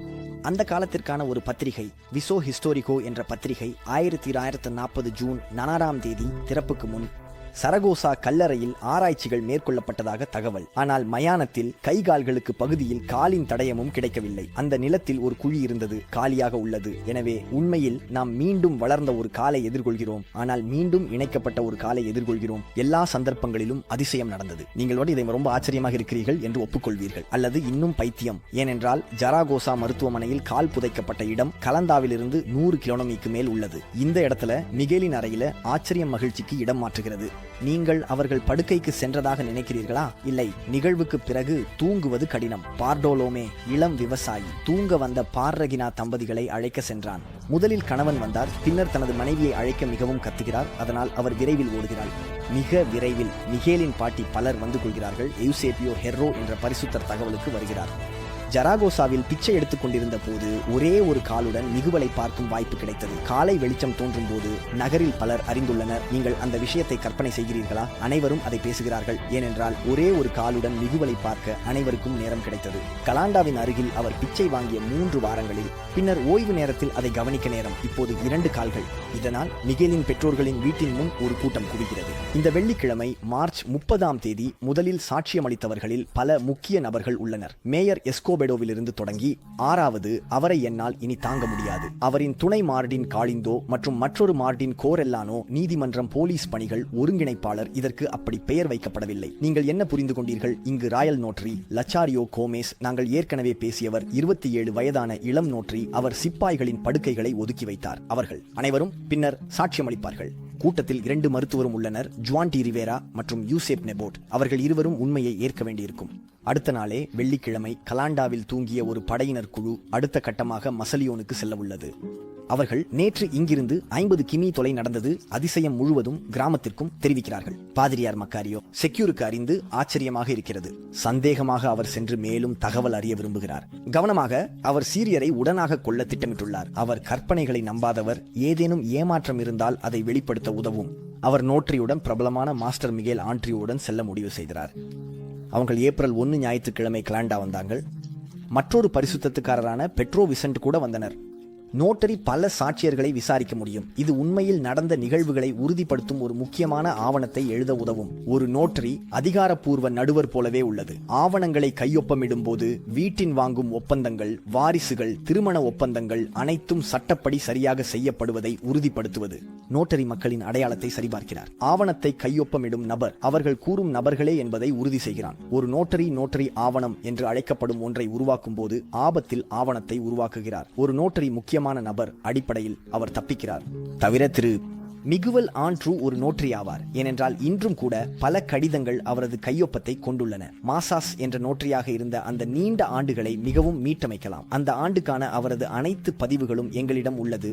அந்த காலத்திற்கான ஒரு பத்திரிகை, விசோ ஹிஸ்டோரிகோ என்ற பத்திரிகை 1940 ஜூன் 4ஆம் தேதி திறப்புக்கு முன் சரகோசா கல்லறையில் ஆராய்ச்சிகள் மேற்கொள்ளப்பட்டதாக தகவல். ஆனால் மயானத்தில் கைகால்களுக்கு பகுதியில் காலின் தடயமும் கிடைக்கவில்லை. அந்த நிலத்தில் ஒரு குழி இருந்தது, காலியாக உள்ளது. எனவே உண்மையில் நாம் மீண்டும் வளர்ந்த ஒரு காலை எதிர்கொள்கிறோம், ஆனால் மீண்டும் இணைக்கப்பட்ட ஒரு காலை எதிர்கொள்கிறோம். எல்லா சந்தர்ப்பங்களிலும் அதிசயம் நடந்தது. நீங்கள் இதை ரொம்ப ஆச்சரியமாக இருக்கிறீர்கள் என்று ஒப்புக்கொள்வீர்கள், அல்லது இன்னும் பைத்தியம். ஏனென்றால் ஜராகோசா மருத்துவமனையில் கால் புதைக்கப்பட்ட இடம் கலந்தாவிலிருந்து 100 கிலோமீட்டருக்கு மேல் உள்ளது. இந்த இடத்துல மிகேலின் அறையில ஆச்சரியம் மகிழ்ச்சிக்கு இடம் மாற்றுகிறது. நீங்கள் அவர்கள் படுக்கைக்கு சென்றதாக நினைக்கிறீர்களா? இல்லை. நிகழ்வுக்கு பிறகு தூங்குவது கடினம். பார்டோலோமே, இளம் விவசாயி, தூங்க வந்த பார்ரகினா தம்பதிகளை அழைக்க சென்றான். முதலில் கணவன் வந்தார். பின்னர் தனது மனைவியை அழைக்க மிகவும் கத்துகிறார். அதனால் அவர் விரைவில் ஓடுகிறாள். மிக விரைவில் மிகேலின் பாட்டி பலர் வந்து கொள்கிறார்கள். எயூசேபியோ ஹெர்ரோ என்ற பரிசுத்தர் தகவலுக்கு வருகிறார். ஜராகோசாவில் பிச்சை எடுத்துக் கொண்டிருந்த போது ஒரே ஒரு காலுடன் மிகுவலை பார்க்கும் வாய்ப்பு கிடைத்தது. காலை வெளிச்சம் தோன்றும் போது நகரில் பலர் அறிந்துள்ளனர். நீங்கள் அந்த விஷயத்தை கற்பனை செய்கிறீர்களா? அனைவரும் அதை பேசுகிறார்கள். ஏனென்றால் ஒரே ஒரு காலுடன் மிகுவலை பார்க்க அனைவருக்கும் நேரம் கிடைத்தது. கலாண்டாவின் அருகில் அவர் பிச்சை வாங்கிய 3 வாரங்களில் பின்னர் ஓய்வு நேரத்தில் அதை கவனிக்க நேரம். இப்போது 2 கால்கள். இதனால் மிகேலின் பெற்றோர்களின் வீட்டின் முன் ஒரு கூட்டம் குவிகிறது. இந்த வெள்ளிக்கிழமை மார்ச் 30ஆம் தேதி முதலில் சாட்சியமளித்தவர்களில் பல முக்கிய நபர்கள் உள்ளனர். மேயர் எஸ்கோபெடோவிலிருந்து தொடங்கி 6வது அவரை என்னால் இனி தாங்க முடியாது. அவரின் துணை மார்டின் காலிந்தோ மற்றும் மற்றொரு மார்டின் கோரெல்லானோ நீதிமன்றம் போலீஸ் பணிகள் ஒருங்கிணைப்பாளர். இதற்கு அப்படி பெயர் வைக்கப்படவில்லை. நீங்கள் என்ன புரிந்து கொண்டீர்கள்? இங்கு ராயல் நோட்ரி லச்சாரியோ கோமேஸ், நாங்கள் ஏற்கனவே பேசியவர், 27 வயதான இளம் நோட்ரி. அவர் சிப்பாய்களின் படுக்கைகளை ஒதுக்கி வைத்தார். அவர்கள் அனைவரும் பின்னர் சாட்சியமளிப்பார்கள். கூட்டத்தில் 2 மருத்துவரும் உள்ளனர், ஜுவான் டி ரிவேரா மற்றும் யூசேப் நெபோட். அவர்கள் இருவரும் உண்மையை ஏற்க வேண்டியிருக்கும். அடுத்த நாளே வெள்ளிக்கிழமை கலாண்டாவில் தூங்கிய ஒரு படையினர் குழு அடுத்த கட்டமாக மசலியோனுக்கு செல்ல உள்ளது. அவர்கள் நேற்று இங்கிருந்து 50 கிமி தொலை நடந்தது அதிசயம் முழுவதும் கிராமத்திற்கும் தெரிவிக்கிறார்கள். பாதிரியார் மக்காரியோ செக்யூருக்கு அறிந்து ஆச்சரியமாக இருக்கிறது. சந்தேகமாக அவர் சென்று மேலும் தகவல் அறிய விரும்புகிறார். கவனமாக அவர் சீரியரை உடனாக கொள்ள திட்டமிட்டுள்ளார். அவர் கற்பனைகளை நம்பாதவர். ஏதேனும் ஏமாற்றம் இருந்தால் அதை வெளிப்படுத்த உதவும். அவர் நோட்ரியுடன் பிரபலமான மாஸ்டர் மிகேல் ஆண்ட்ரியோவுடன் செல்ல முடிவு செய்கிறார். அவங்க ஏப்ரல் 1 ஞாயிற்றுக்கிழமை கலாண்டா வந்தார்கள். மற்றொரு பரிசுத்தத்துக்காரரான பெட்ரோ விசன்ட் கூட வந்தனர். நோட்டரி பல சாட்சியர்களை விசாரிக்க முடியும். இது உண்மையில் நடந்த நிகழ்வுகளை உறுதிப்படுத்தும் ஒரு முக்கியமான ஆவணத்தை எழுத உதவும். ஒரு நோட்டரி அதிகாரப்பூர்வ நடுவர் போலவே உள்ளது. ஆவணங்களை கையொப்பமிடும் போது வீட்டின் வாங்கும் ஒப்பந்தங்கள், வாரிசுகள், திருமண ஒப்பந்தங்கள் அனைத்தும் சட்டப்படி சரியாக செய்யப்படுவதை உறுதிப்படுத்துவது. நோட்டரி மக்களின் அடையாளத்தை சரிபார்க்கிறார். ஆவணத்தை கையொப்பமிடும் நபர் அவர்கள் கூறும் நபர்களே என்பதை உறுதி செய்கிறான். ஒரு நோட்டரி ஆவணம் என்று அழைக்கப்படும் ஒன்றை உருவாக்கும் போது ஆபத்தில் ஆவணத்தை உருவாக்குகிறார். ஒரு நோட்டரி முக்கியமான நபர் அடிப்படையில் அவர் தப்பிக்கிறார். தவிர திரு மிகுவல் ஆண்ட்ரூ ஒரு நோட்டரி ஆவார். ஏனென்றால் இன்றும் கூட பல கடிதங்கள் அவரது கையொப்பத்தை கொண்டுள்ளன. மாசாஸ் என்ற நோட்டரியாக இருந்த அந்த நீண்ட ஆண்டுகளை மிகவும் மீட்டமைக்கலாம். அந்த ஆண்டுக்கான அவரது அனைத்து பதிவுகளும் எங்களிடம் உள்ளது.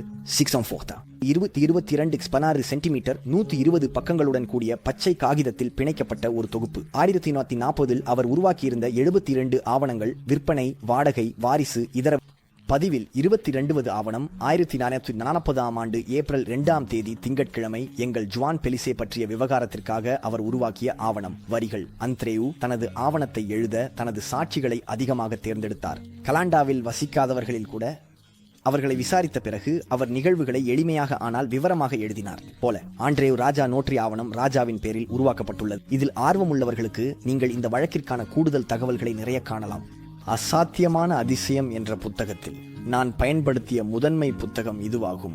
22 சென்டிமீட்டர் 120 பக்கங்களுடன் கூடிய பச்சை காகிதத்தில் பிணைக்கப்பட்ட ஒரு தொகுப்பு. 1940 அவர் உருவாக்கியிருந்த 72 ஆவணங்கள், விற்பனை, வாடகை, வாரிசு, இதர பதிவில் 22வது ஆவணம் 1940ஆம் ஆண்டு ஏப்ரல் 2ஆம் தேதி திங்கட்கிழமை எங்கள் ஜுவான் பெலிசே பற்றிய விவகாரத்திற்காக அவர் உருவாக்கிய ஆவணம். வரிகள். அந்த்ரேயு தனது ஆவணத்தை எழுத தனது சாட்சிகளை அதிகமாக தேர்ந்தெடுத்தார். கலாண்டாவில் வசிக்காதவர்களில் கூட அவர்களை விசாரித்த பிறகு அவர் நிகழ்வுகளை எளிமையாக ஆனால் விவரமாக எழுதினார். போல ஆண்ட்ரேவ் ராஜா நோட்டரி ஆவணம் ராஜாவின் பேரில் உருவாக்கப்பட்டுள்ளது. இதில் ஆர்வமுள்ளவர்களுக்கு நீங்கள் இந்த வழக்கிற்கான கூடுதல் தகவல்களை நிறைய காணலாம். அசாத்தியமான அதிசயம் என்ற புத்தகத்தில் நான் பயன்படுத்திய முதன்மை புத்தகம் இதுவாகும்.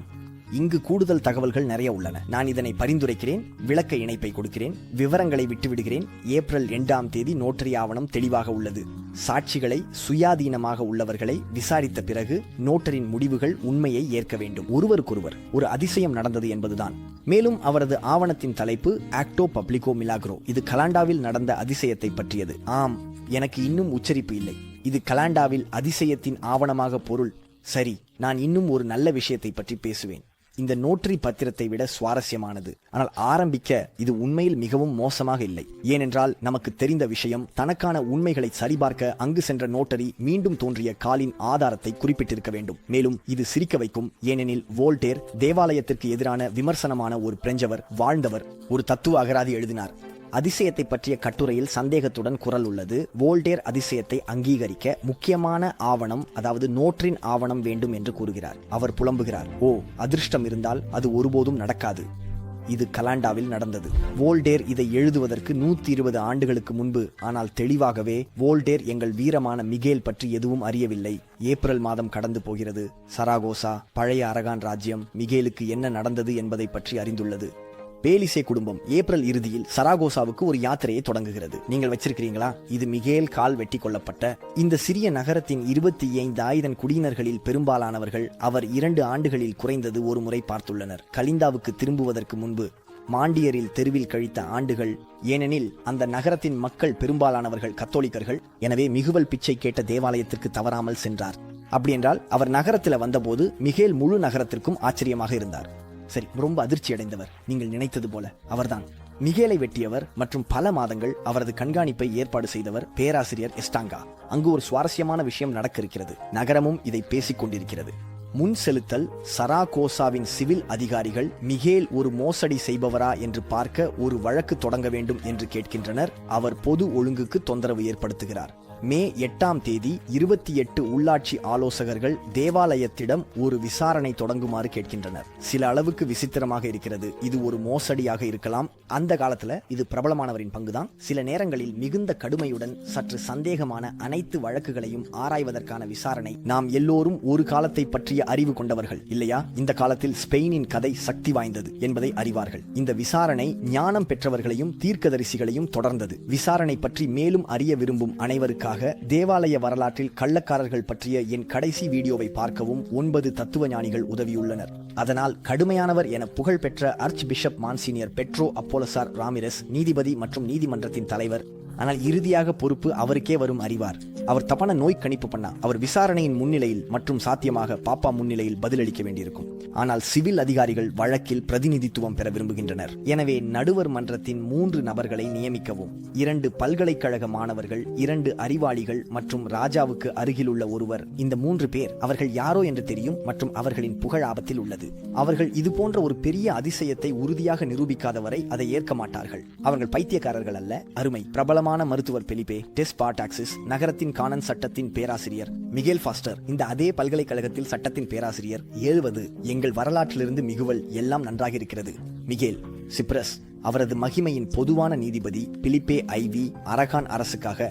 இங்கு கூடுதல் தகவல்கள் நிறைய உள்ளன. நான் இதனை பரிந்துரைக்கிறேன். விளக்க இணைப்பை கொடுக்கிறேன். விவரங்களை விட்டுவிடுகிறேன். ஏப்ரல் 2ஆம் தேதி நோட்டரி ஆவணம் தெளிவாக உள்ளது. சாட்சிகளை சுயாதீனமாக உள்ளவர்களை விசாரித்த பிறகு நோட்டரின் முடிவுகள் உண்மையை ஏற்க வேண்டும். ஒருவருக்கொருவர் ஒரு அதிசயம் நடந்தது என்பதுதான். மேலும் அவரது ஆவணத்தின் தலைப்பு ஆக்டோ பப்ளிகோ மிலாக்ரோ. இது கலாண்டாவில் நடந்த அதிசயத்தை பற்றியது. ஆம், எனக்கு இன்னும் உச்சரிப்பு இல்லை. இது கலாண்டாவில் அதிசயத்தின் ஆவணமாக பொருள். சரி, நான் இன்னும் ஒரு நல்ல விஷயத்தை பற்றி பேசுவேன். இந்த நோட்டரி பத்திரத்தை விட சுவாரஸ்யமானது. ஆனால் ஆரம்பிக்க இது உண்மையில் மிகவும் மோசமாக இல்லை. ஏனென்றால் நமக்கு தெரிந்த விஷயம் தனக்கான உண்மைகளை சரிபார்க்க அங்கு சென்ற நோட்டரி மீண்டும் தோன்றிய காலின் ஆதாரத்தை குறிப்பிட்டிருக்க வேண்டும். மேலும் இது சிரிக்க வைக்கும். ஏனெனில் வோல்டேர் தேவாலயத்திற்கு எதிரான விமர்சனமான ஒரு பிரெஞ்சவர் வாழ்ந்தவர் ஒரு தத்துவ அகராதி எழுதினார். அதிசயத்தை பற்றிய கட்டுரையில் சந்தேகத்துடன் குரல் உள்ளது. வோல்டேர் அதிசயத்தை அங்கீகரிக்க முக்கியமான ஆவணம், அதாவது நோட்டரின் ஆவணம் வேண்டும் என்று கூறுகிறார். அவர் புலம்புகிறார், ஓ, அதிர்ஷ்டம் இருந்தால் அது ஒருபோதும் நடக்காது. இது கலாண்டாவில் நடந்தது. வோல்டேர் இதை எழுதுவதற்கு 120 ஆண்டுகளுக்கு முன்பு. ஆனால் தெளிவாகவே வோல்டேர் எங்கள் வீரமான மிகேல் பற்றி எதுவும் அறியவில்லை. ஏப்ரல் மாதம் கடந்து போகிறது. சராகோசா, பழைய அரகான் ராஜ்யம், மிகேலுக்கு என்ன நடந்தது என்பதை பற்றி அறிந்துள்ளது. பேலிசே குடும்பம் ஏப்ரல் இறுதியில் சராகோசாவுக்கு ஒரு யாத்திரையை தொடங்குகிறது. நீங்கள் வச்சிருக்கிறீங்களா? இது மிகேல் கால் வெட்டி கொல்லப்பட்ட இந்த சிறிய நகரத்தின் 25,000 குடியினர்களில் பெரும்பாலானவர்கள் அவர் 2 ஆண்டுகளில் குறைந்தது ஒரு முறை பார்த்துள்ளனர். கலிந்தாவுக்கு திரும்புவதற்கு முன்பு மாண்டியரில் தெருவில் கழித்த ஆண்டுகள். ஏனெனில் அந்த நகரத்தின் மக்கள் பெரும்பாலானவர்கள் கத்தோலிக்கர்கள். எனவே மிகுவல் பிச்சை கேட்ட தேவாலயத்திற்கு தவறாமல் சென்றார். அப்படியென்றால் அவர் நகரத்தில் வந்தபோது மிகேல் முழு நகரத்திற்கும் ஆச்சரியமாக இருந்தார். சரி, ரொம்ப அதிர்ச்சி அடைந்தவர். நீங்கள் நினைத்தது போல அவர்தான். மிகேலை வெட்டியவர் மற்றும் பல மாதங்கள் அவரது கண்காணிப்பை ஏற்பாடு செய்தவர் பேராசிரியர் எஸ்டாங்கா. அங்கு ஒரு சுவாரஸ்யமான விஷயம் நடக்க இருக்கிறது. நகரமும் இதை பேசிக் கொண்டிருக்கிறது. முன் செலுத்தல். சராகோசாவின் சிவில் அதிகாரிகள் மிகேல் ஒரு மோசடி செய்பவரா என்று பார்க்க ஒரு வழக்கு தொடங்க வேண்டும் என்று கேட்கின்றனர். அவர் பொது ஒழுங்குக்கு தொந்தரவு ஏற்படுத்துகிறார். மே 8ஆம் தேதி 28 உள்ளாட்சி ஆலோசகர்கள் தேவாலயத்திடம் ஒரு விசாரணை தொடங்குமாறு கேட்கின்றனர். சில அளவுக்கு விசித்திரமாக இருக்கிறது. இது ஒரு மோசடியாக இருக்கலாம். அந்த காலத்துல இது பிரபலமானவரின் பங்குதான். சில நேரங்களில் மிகுந்த கடுமையுடன் சற்று சந்தேகமான அனைத்து வழக்குகளையும் ஆராய்வதற்கான விசாரணை. நாம் எல்லோரும் ஒரு காலத்தை பற்றிய அறிவு கொண்டவர்கள் இல்லையா? இந்த காலத்தில் ஸ்பெயினின் கதை சக்தி வாய்ந்தது என்பதை அறிவார்கள். இந்த விசாரணை ஞானம் பெற்றவர்களையும் தீர்க்கதரிசிகளையும் தொடர்ந்தது. விசாரணை பற்றி மேலும் அறிய விரும்பும் அனைவருக்கும் உங்களுக்காக தேவாலய வரலாற்றில் கள்ளக்காரர்கள் பற்றிய என் கடைசி வீடியோவை பார்க்கவும் 9 தத்துவ ஞானிகள் உதவியுள்ளனர். அதனால் கடுமையானவர் என புகழ்பெற்ற ஆர்ச் பிஷப் மான்சினியர் பெட்ரோ அப்போலசார் ராமிரெஸ் நீதிபதி மற்றும் நீதிமன்றத்தின் தலைவர். ஆனால் இறுதியாக பொறுப்பு அவருக்கே வரும் அறிவார். அவர் தப்பான நோய் கணிப்பு பண்ணா அவர் விசாரணையின் முன்னிலையில் மற்றும் சாத்தியமாக பாப்பா முன்னிலையில் பதிலளிக்க வேண்டியிருக்கும். ஆனால் சிவில் அதிகாரிகள் வழக்கில் பிரதிநிதித்துவம் பெற விரும்புகின்றனர். எனவே நடுவர் மன்றத்தின் 3 நபர்களை நியமிக்கவும். 2 பல்கலைக்கழக மாணவர்கள், 2 அறிவாளிகள் மற்றும் ராஜாவுக்கு அருகிலுள்ள ஒருவர். இந்த 3 பேர் அவர்கள் யாரோ என்று தெரியும் மற்றும் அவர்களின் புகழ் ஆபத்தில் உள்ளது. அவர்கள் இது போன்ற ஒரு பெரிய அதிசயத்தை உறுதியாக நிரூபிக்காதவரை அதை ஏற்க மாட்டார்கள். அவர்கள் பைத்தியக்காரர்கள் அல்ல. அருமை பிரபலமான மருத்துவர் பெலிபே டெஸ்பார்டாக்சிஸ் நகரத்தின் கானன் சட்டத்தின் பேராசிரியர் மிகேல் ஃபாஸ்டர் இந்த அதே பல்கலைக்கழகத்தில் சட்டத்தின் பேராசிரியர் 70 எங்கள் வரலாற்றிலிருந்து மிகுவல் எல்லாம் நன்றாக இருக்கிறது. மிகேல் சிப்ரஸ் அவரது மகிமையின் பொதுவான நீதிபதி பிலிப்பே ஐவி அரகான் அரசுக்காக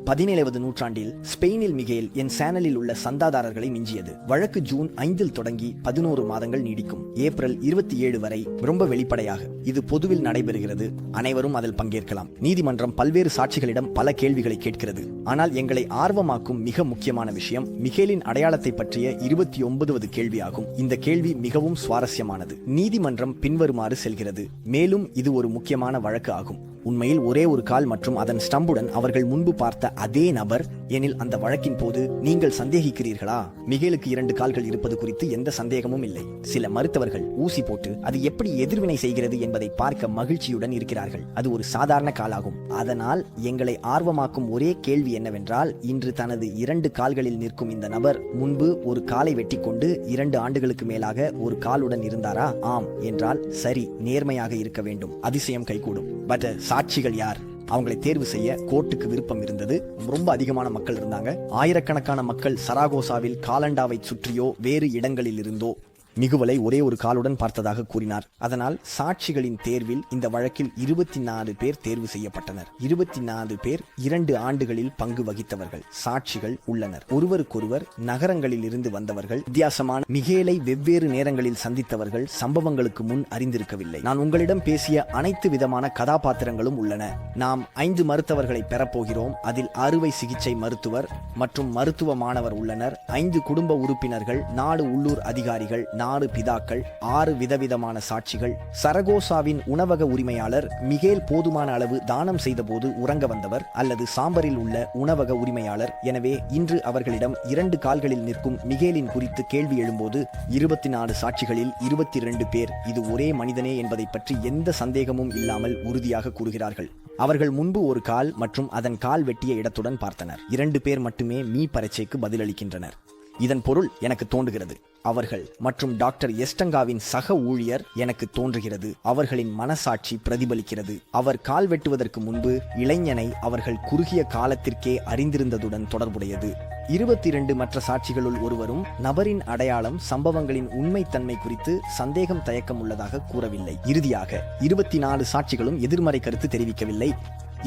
17வது நூற்றாண்டில் ஸ்பெயினில் மிகேல் என் சேனலில் உள்ள சந்தாதாரர்களை மிஞ்சியது. வழக்கு ஜூன் 5 தொடங்கி 11 மாதங்கள் நீடிக்கும். ஏப்ரல் 27 வரை ரொம்ப வெளிப்படையாக இது பொதுவில் நடைபெறுகிறது. அனைவரும் அதில் பங்கேற்கலாம். நீதிமன்றம் பல்வேறு சாட்சிகளிடம் பல கேள்விகளை கேட்கிறது. ஆனால் எங்களை ஆர்வமாக்கும் மிக முக்கியமான விஷயம் மிகேலின் அடையாளத்தை பற்றிய 29வது கேள்வியாகும். இந்த கேள்வி மிகவும் சுவாரஸ்யமானது. நீதிமன்றம் பின்வருமாறு செல்கிறது. மேலும் இது ஒரு முக்கியமான வழக்கு ஆகும். உண்மையில் ஒரே ஒரு கால் மற்றும் அதன் ஸ்டம்புடன் அவர்கள் முன்பு பார்த்த அதே நபர் எனில் அந்த வழக்கின் போது நீங்கள் சந்தேகிக்கிறீர்களா? மிகேலுக்கு 2 கால்கள் இருப்பது குறித்து எந்த சந்தேகமும் இல்லை. சில மருத்துவர்கள் ஊசி போட்டு அது எப்படி எதிர்வினை செய்கிறது என்பதை பார்க்க மகிழ்ச்சியுடன் இருக்கிறார்கள். அது ஒரு சாதாரண காலாகும். அதனால் எங்களை ஆர்வமாக்கும் ஒரே கேள்வி என்னவென்றால் இன்று தனது 2 கால்களில் நிற்கும் இந்த நபர் முன்பு ஒரு காலை வெட்டி கொண்டு 2 ஆண்டுகளுக்கு மேலாக ஒரு காலுடன் இருந்தாரா? ஆம் என்றால் சரி, நேர்மையாக இருக்க வேண்டும். அதிசயம் கைகூடும். பட் சாட்சிகள் யார்? அவங்களை தேர்வு செய்ய கோர்ட்டுக்கு விருப்பம் இருந்தது. ரொம்ப அதிகமான மக்கள் இருந்தாங்க. ஆயிரக்கணக்கான மக்கள் சராகோசாவில் காலண்டாவை சுற்றியோ வேறு இடங்களில் இருந்தோ மிகுவலை ஒரே ஒரு காலுடன் பார்த்ததாக கூறினார். அதனால் சாட்சிகளின் தேர்வில் இந்த வழக்கில் 24 பேர் தேர்வு செய்யப்பட்டனர். 24 பேர் 2 ஆண்டுகளில் பங்கு வகித்தவர்கள். சாட்சிகள் உள்ளனர். ஒருவருக்கொருவர் நகரங்களில் இருந்து வந்தவர்கள். வித்தியாசமான மிகேலை வெவ்வேறு நேரங்களில் சந்தித்தவர்கள். சம்பவங்களுக்கு முன் அறிந்திருக்கவில்லை. நான் உங்களிடம் பேசிய அனைத்து விதமான கதாபாத்திரங்களும் உள்ளன. நாம் 5 மருத்துவர்களை பெறப்போகிறோம். அதில் அறுவை சிகிச்சை மருத்துவர் மற்றும் மருத்துவ மாணவர் உள்ளனர். 5 குடும்ப உறுப்பினர்கள், 4 உள்ளூர் அதிகாரிகள், 4 பிதாக்கள், 6 விதவிதமான சாட்சிகள். சரகோசாவின் உணவக உரிமையாளர் மிகேல் போதுமான அளவு தானம் செய்தபோது உறங்க வந்தவர் அல்லது சாம்பரில் உள்ள உணவக உரிமையாளர். எனவே இன்று அவர்களிடம் 2 கால்களில் நிற்கும் மிகேலின் குறித்து கேள்வி எழும்போது 24 சாட்சிகளில் 22 பேர் இது ஒரே மனிதனே என்பதை பற்றி எந்த சந்தேகமும் இல்லாமல் உறுதியாக கூறுகிறார்கள். அவர்கள் முன்பு ஒரு கால் மற்றும் அதன் கால் வெட்டிய இடத்துடன் பார்த்தனர். 2 பேர் மட்டுமே பரீட்சைக்கு பதிலளிக்கின்றனர். இதன் பொருள் எனக்கு தோன்றுகிறது அவர்கள் மற்றும் டாக்டர் எஸ்டங்காவின் சக ஊழியர் எனக்கு தோன்றுகிறது அவர்களின் மனசாட்சி பிரதிபலிக்கிறது. அவர் கால் வெட்டுவதற்கு முன்பு இளைஞனை அவர்கள் குறுகிய காலத்திற்கே அறிந்திருந்ததுடன் தொடர்புடையது. 22 மற்ற சாட்சிகளுள் ஒருவரும் நபரின் அடையாளம் சம்பவங்களின் உண்மைத்தன்மை குறித்து சந்தேகம் தயக்கம் உள்ளதாக கூறவில்லை. இறுதியாக 24 சாட்சிகளும் எதிர்மறை கருத்து தெரிவிக்கவில்லை.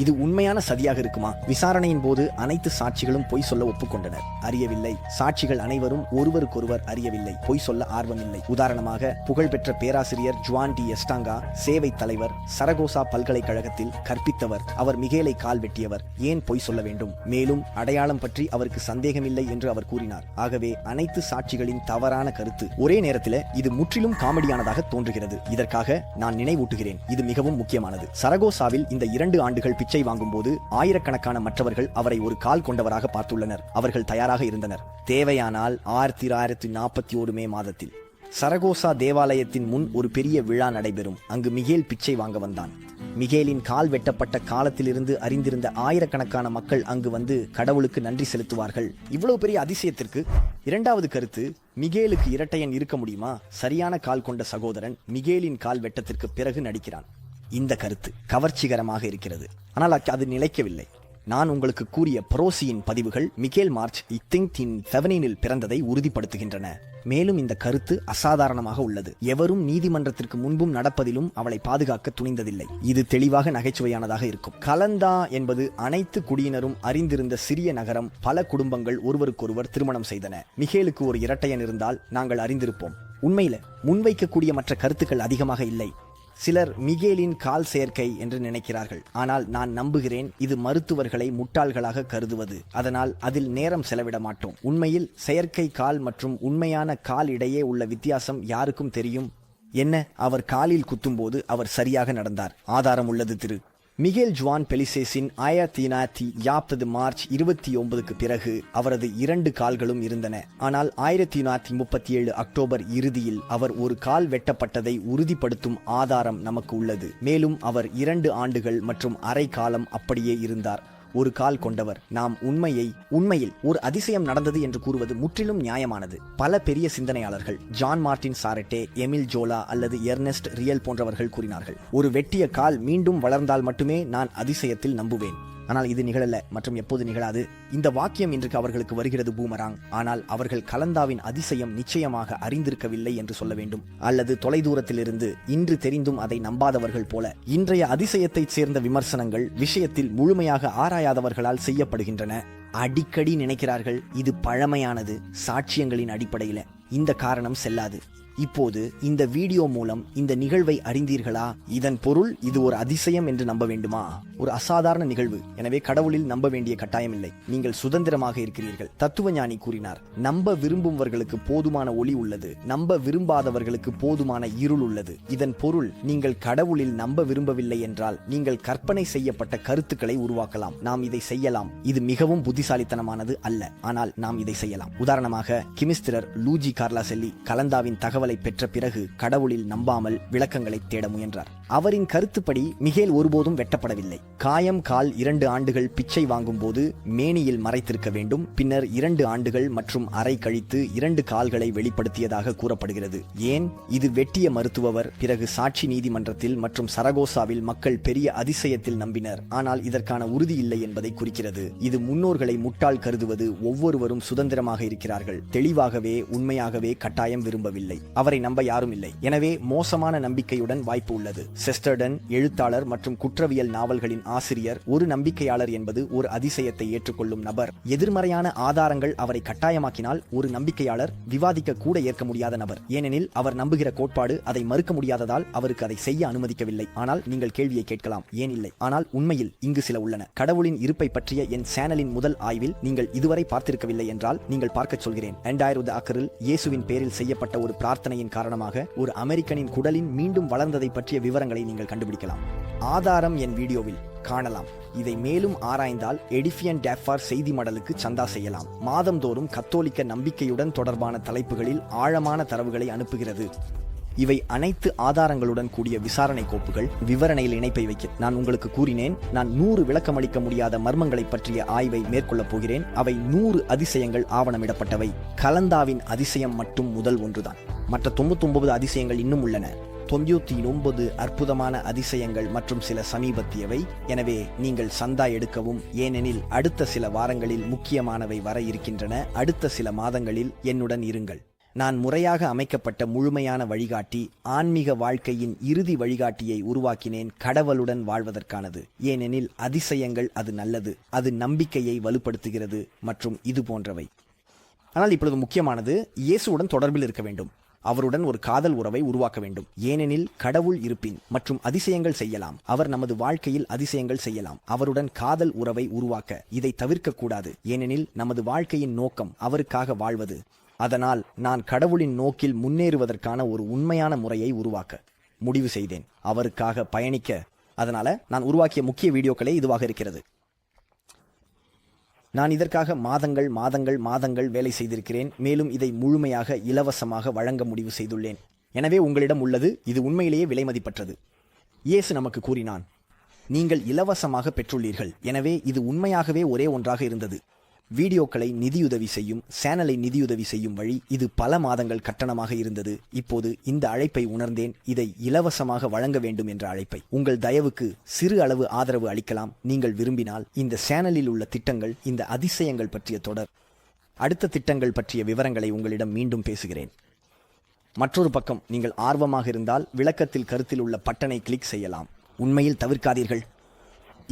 இது உண்மையான சதியாக இருக்குமா? விசாரணையின் போது அனைத்து சாட்சிகளும் பொய் சொல்ல ஒப்புக்கொண்டனர். அறியவில்லை. சாட்சிகள் அனைவரும் ஒருவருக்கொருவர் அறியவில்லை. பொய் சொல்ல ஆர்வமில்லை. உதாரணமாக புகழ்பெற்ற பேராசிரியர் ஜுவான் டி எஸ்டாங்கா சேவை தலைவர், சரகோசா பல்கலைக்கழகத்தில் கற்பித்தவர். அவர் மிகேலை கால் வெட்டியவர். ஏன் பொய் சொல்ல வேண்டும்? மேலும் அடையாளம் பற்றி அவருக்கு சந்தேகமில்லை என்று அவர் கூறினார். ஆகவே அனைத்து சாட்சிகளின் தவறான கருத்து. ஒரே நேரத்தில் இது முற்றிலும் காமெடியானதாக தோன்றுகிறது. இதற்காக நான் நினைவூட்டுகிறேன், இது மிகவும் முக்கியமானது. சரகோசாவில் இந்த 2 ஆண்டுகள் பிச்சை வாங்கும் போது ஆயிரக்கணக்கான மற்றவர்கள் அவரை ஒரு கால் கொண்டவராக பார்த்துள்ளனர். அவர்கள் தயாராக இருந்தனர். தேவையானால் 1941 மே மாதத்தில் சரகோசா தேவாலயத்தின் முன் ஒரு பெரிய விழா நடைபெறும். அங்கு மிகேல் பிச்சை வாங்க வந்தான். மிகேலின் கால் வெட்டப்பட்ட காலத்திலிருந்து அறிந்திருந்த ஆயிரக்கணக்கான மக்கள் அங்கு வந்து கடவுளுக்கு நன்றி செலுத்துவார்கள். இவ்வளவு பெரிய அதிசயத்திற்கு 2வது கருத்து, மிகேலுக்கு இரட்டையன் இருக்க முடியுமா? சரியான கால் கொண்ட சகோதரன் மிகேலின் கால் வெட்டத்திற்கு பிறகு நடிக்கிறான். இந்த கருத்து கவர்ச்சிகரமாக இருக்கிறது. ஆனால் அது நிலைக்கவில்லை. நான் உங்களுக்கு கூறிய புரோசியின் பதிவுகள் மிகேல் மார்ச் 17 பிறந்ததை உறுதிப்படுத்துகின்றன. மேலும் இந்த கருத்து அசாதாரணமாக உள்ளது. எவரும் நீதிமன்றத்திற்கு முன்பும் நடப்பதிலும் அவளை பாதுகாக்க துணிந்ததில்லை. இது தெளிவாக நகைச்சுவையானதாக இருக்கும். கலந்தா என்பது அனைத்து குடியினரும் அறிந்திருந்த சிறிய நகரம். பல குடும்பங்கள் ஒருவருக்கொருவர் திருமணம் செய்தன. மிகேலுக்கு ஒரு இரட்டையன் இருந்தால் நாங்கள் அறிந்திருப்போம். உண்மையில முன்வைக்கக்கூடிய மற்ற கருத்துக்கள் அதிகமாக இல்லை. சிலர் மிகேலின் கால் சேர்க்கை என்று நினைக்கிறார்கள். ஆனால் நான் நம்புகிறேன் இது மருத்துவர்களை முட்டாள்களாக கருதுவது. அதனால் அதில் நேரம் செலவிட மாட்டோம். உண்மையில் செயற்கை கால் மற்றும் உண்மையான கால் இடையே உள்ள வித்தியாசம் யாருக்கும் தெரியும்? என்ன? அவர் காலில் குத்தும்போது அவர் சரியாக நடந்தார். ஆதாரம் உள்ளது திரு. மிகேல் ஜுவான் பெலிசேஸின் 1940 மார்ச் 29க்கு பிறகு அவரது 2 கால்களும் இருந்தன. ஆனால் 1937 அக்டோபர் இறுதியில் அவர் ஒரு கால் வெட்டப்பட்டதை உறுதிப்படுத்தும் ஆதாரம் நமக்கு உள்ளது. மேலும் அவர் 2 ஆண்டுகள் மற்றும் அரை காலம் அப்படியே இருந்தார். ஒரு கால் கொண்டவர். நாம் உண்மையில் ஒரு அதிசயம் நடந்தது என்று கூறுவது முற்றிலும் நியாயமானது. பல பெரிய சிந்தனையாளர்கள், ஜான் மார்டின் சாரெட்டே, எமில் ஜோலா அல்லது எர்னெஸ்ட் ரியல் போன்றவர்கள் கூறினார்கள், ஒரு வெட்டிய கால் மீண்டும் வளர்ந்தால் மட்டுமே நான் அதிசயத்தில் நம்புவேன். ஆனால் இது நிகழல மற்றும் எப்போது நிகழாது. இந்த வாக்கியம் இன்றைக்கு அவர்களுக்கு வருகிறது பூமராங். ஆனால் அவர்கள் கலந்தாவின் அதிசயம் நிச்சயமாக அறிந்திருக்கவில்லை என்று சொல்ல வேண்டும். அல்லது தொலைதூரத்திலிருந்து இன்று தெரிந்தும் அதை நம்பாதவர்கள் போல. இன்றைய அதிசயத்தைச் சேர்ந்த விமர்சனங்கள் விஷயத்தில் முழுமையாக ஆராயாதவர்களால் செய்யப்படுகின்றன. அடிக்கடி நினைக்கிறார்கள் இது பழமையானது, சாட்சியங்களின் அடிப்படையில். இந்த காரணம் செல்லாது. இப்போது இந்த வீடியோ மூலம் இந்த நிகழ்வை அறிந்தீர்களா? இதன் பொருள் இது ஒரு அதிசயம் என்று நம்ப வேண்டுமா? ஒரு அசாதாரண நிகழ்வு. எனவே கடவுளில் நம்ப வேண்டிய கட்டாயமில்லை. நீங்கள் சுதந்திரமாக இருக்கிறீர்கள். தத்துவஞானி கூறினார், நம்ப விரும்புபவர்களுக்கு போதுமான ஒளி உள்ளது, நம்ப விரும்பாதவர்களுக்கு போதுமான இருள் உள்ளது. இதன் பொருள் நீங்கள் கடவுளில் நம்ப விரும்பவில்லை என்றால் நீங்கள் கற்பனை செய்யப்பட்ட கருத்துக்களை உருவாக்கலாம். நாம் இதை செய்யலாம். இது மிகவும் புத்திசாலித்தனமானது அல்ல, ஆனால் நாம் இதை செய்யலாம். உதாரணமாக கிமிஸ்திரர் லூஜி கார்லாசெல்லி கலந்தாவின் தகவலை பெற்ற பிறகு கடவுளில் நம்பாமல் விளக்கங்களை தேட முயன்றார். அவரின் கருத்துப்படி மிகேல் ஒருபோதும் வெட்டப்படவில்லை. காயம் கால் 2 ஆண்டுகள் பிச்சை வாங்கும் போது மேனியில் மறைத்திருக்க வேண்டும். பின்னர் 2 ஆண்டுகள் மற்றும் அரை கழித்து 2 கால்களை வெளிப்படுத்தியதாக கூறப்படுகிறது. ஏன்? இது வெட்டிய மருத்துவர். பிறகு சாட்சி நீதிமன்றத்தில் மற்றும் சரகோசாவில் மக்கள் பெரிய அதிசயத்தில் நம்பினர். ஆனால் இதற்கான உறுதி இல்லை என்பதை குறிக்கிறது. இது முன்னோர்களை முட்டாள் கருதுவது. ஒவ்வொருவரும் சுதந்திரமாக இருக்கிறார்கள். தெளிவாகவே உண்மையாகவே கட்டாயம் விரும்பவில்லை. அவரை நம்ப யாரும் இல்லை. எனவே மோசமான நம்பிக்கையுடன் வாய்ப்பு உள்ளது. செஸ்டர்டன் எழுத்தாளர் மற்றும் குற்றவியல் நாவல்களின் ஆசிரியர். ஒரு நம்பிக்கையாளர் என்பது ஒரு அதிசயத்தை ஏற்றுக்கொள்ளும் நபர். எதிர்மறையான ஆதாரங்கள் அவரை கட்டாயமாக்கினால் ஒரு நம்பிக்கையாளர் விவாதிக்க கூட ஏற்க முடியாத நபர். ஏனெனில் அவர் நம்புகிற கோட்பாடு அதை மறுக்க முடியாததால் அவருக்கு அதை செய்ய அனுமதிக்கவில்லை. ஆனால் நீங்கள் கேள்வியை கேட்கலாம், ஏன் இல்லை? ஆனால் உண்மையில் இங்கு சில உள்ளன. கடவுளின் இருப்பை பற்றிய என் சேனலின் முதல் ஆய்வில் நீங்கள் இதுவரை பார்த்திருக்கவில்லை என்றால் நீங்கள் பார்க்கச் சொல்கிறேன். 2000 இயேசுவின் பேரில் செய்யப்பட்ட ஒரு பிரார்த்தனையின் காரணமாக ஒரு அமெரிக்கனின் குடலின் மீண்டும் வளர்ந்ததை பற்றிய விவரங்களை நீங்கள் கண்டுபிடிக்கலாம். ஆதாரம் என் வீடியோவில் காணலாம். இதை மேலும் ஆராய்ந்தால் எடிஃபியன் டேஃபார் செய்தி மடலுக்கு சந்தா செய்யலாம். மாதந்தோறும் கத்தோலிக்க நம்பிக்கையுடன் தொடர்பான தலைப்புகளில் ஆழமான தரவுகளை அனுப்புகிறது. இவை அனைத்து ஆதாரங்களுடன் கூடிய விசாரணை கோப்புகள். விவரணையில் இணைப்பை வைக்க நான் உங்களுக்கு கூறினேன். நான் 100 விளக்கமளிக்க முடியாத மர்மங்களை பற்றிய ஆய்வை மேற்கொள்ளப் போகிறேன். அவை 100 அதிசயங்கள் ஆவணமிடப்பட்டவை. கலந்தாவின் அதிசயம் மட்டும் முதல் ஒன்றுதான். மற்ற 99 அதிசயங்கள் இன்னும் உள்ளன. 99 அற்புதமான அதிசயங்கள் மற்றும் சில சமீபத்தியவை. எனவே நீங்கள் சந்தா எடுக்கவும், ஏனெனில் அடுத்த சில வாரங்களில் முக்கியமானவை வர இருக்கின்றன. அடுத்த சில மாதங்களில் என்னுடன் இருங்கள். நான் முறையாக அமைக்கப்பட்ட முழுமையான வழிகாட்டி, ஆன்மீக வாழ்க்கையின் இறுதி வழிகாட்டியை உருவாக்கினேன். கடவுளுடன் வாழ்வதற்கானது. ஏனெனில் அதிசயங்கள் அது நல்லது, அது நம்பிக்கையை வலுப்படுத்துகிறது மற்றும் இது போன்றவை. ஆனால் இப்பொழுது முக்கியமானது, இயேசுவுடன் தொடர்பில் இருக்க வேண்டும். அவருடன் ஒரு காதல் உறவை உருவாக்க வேண்டும். ஏனெனில் கடவுள் இருப்பின் மற்றும் அதிசயங்கள் செய்யலாம். அவர் நமது வாழ்க்கையில் அதிசயங்கள் செய்யலாம். அவருடன் காதல் உறவை உருவாக்க இதை தவிர்க்க கூடாது. ஏனெனில் நமது வாழ்க்கையின் நோக்கம் அவருக்காக வாழ்வது. அதனால் நான் கடவுளின் நோக்கில் முன்னேறுவதற்கான ஒரு உண்மையான முறையை உருவாக்க முடிவு செய்தேன். அவருக்காக பயணிக்க. அதனால நான் உருவாக்கிய முக்கிய வீடியோக்களே இதுவாக இருக்கிறது. நான் இதற்காக மாதங்கள் வேலை செய்திருக்கிறேன். மேலும் இதை முழுமையாக இலவசமாக வழங்க முடிவு செய்துள்ளேன். எனவே உங்களிடம் உள்ளது. இது உண்மையிலேயே விலைமதிப்பற்றது. இயேசு நமக்கு கூறினான், நீங்கள் இலவசமாக பெற்றுள்ளீர்கள். எனவே இது உண்மையாகவே ஒரே ஒன்றாக இருந்தது. வீடியோக்களை நிதியுதவி செய்யும், சேனலை நிதியுதவி செய்யும் வழி. இது பல மாதங்கள் கட்டணமாக இருந்தது. இப்போது இந்த அழைப்பை உணர்ந்தேன், இதை இலவசமாக வழங்க வேண்டும் என்ற அழைப்பை. உங்கள் தயவுக்கு சிறு அளவு ஆதரவு அளிக்கலாம். நீங்கள் விரும்பினால் இந்த சேனலில் உள்ள திட்டங்கள், இந்த அதிசயங்கள் பற்றிய தொடர், அடுத்த திட்டங்கள் பற்றிய விவரங்களை உங்களிடம் மீண்டும் பேசுகிறேன். மற்றொரு பக்கம், நீங்கள் ஆர்வமாக இருந்தால் விளக்கத்தில் கருத்தில் உள்ள பட்டனை கிளிக் செய்யலாம். உண்மையில் தவிர்க்காதீர்கள்.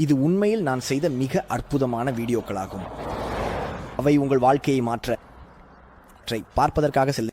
இது உண்மையில் நான் செய்த மிக அற்புதமான வீடியோக்களாகும். அவை உங்கள் வாழ்க்கையை மாற்ற பார்ப்பதற்காக செல்ல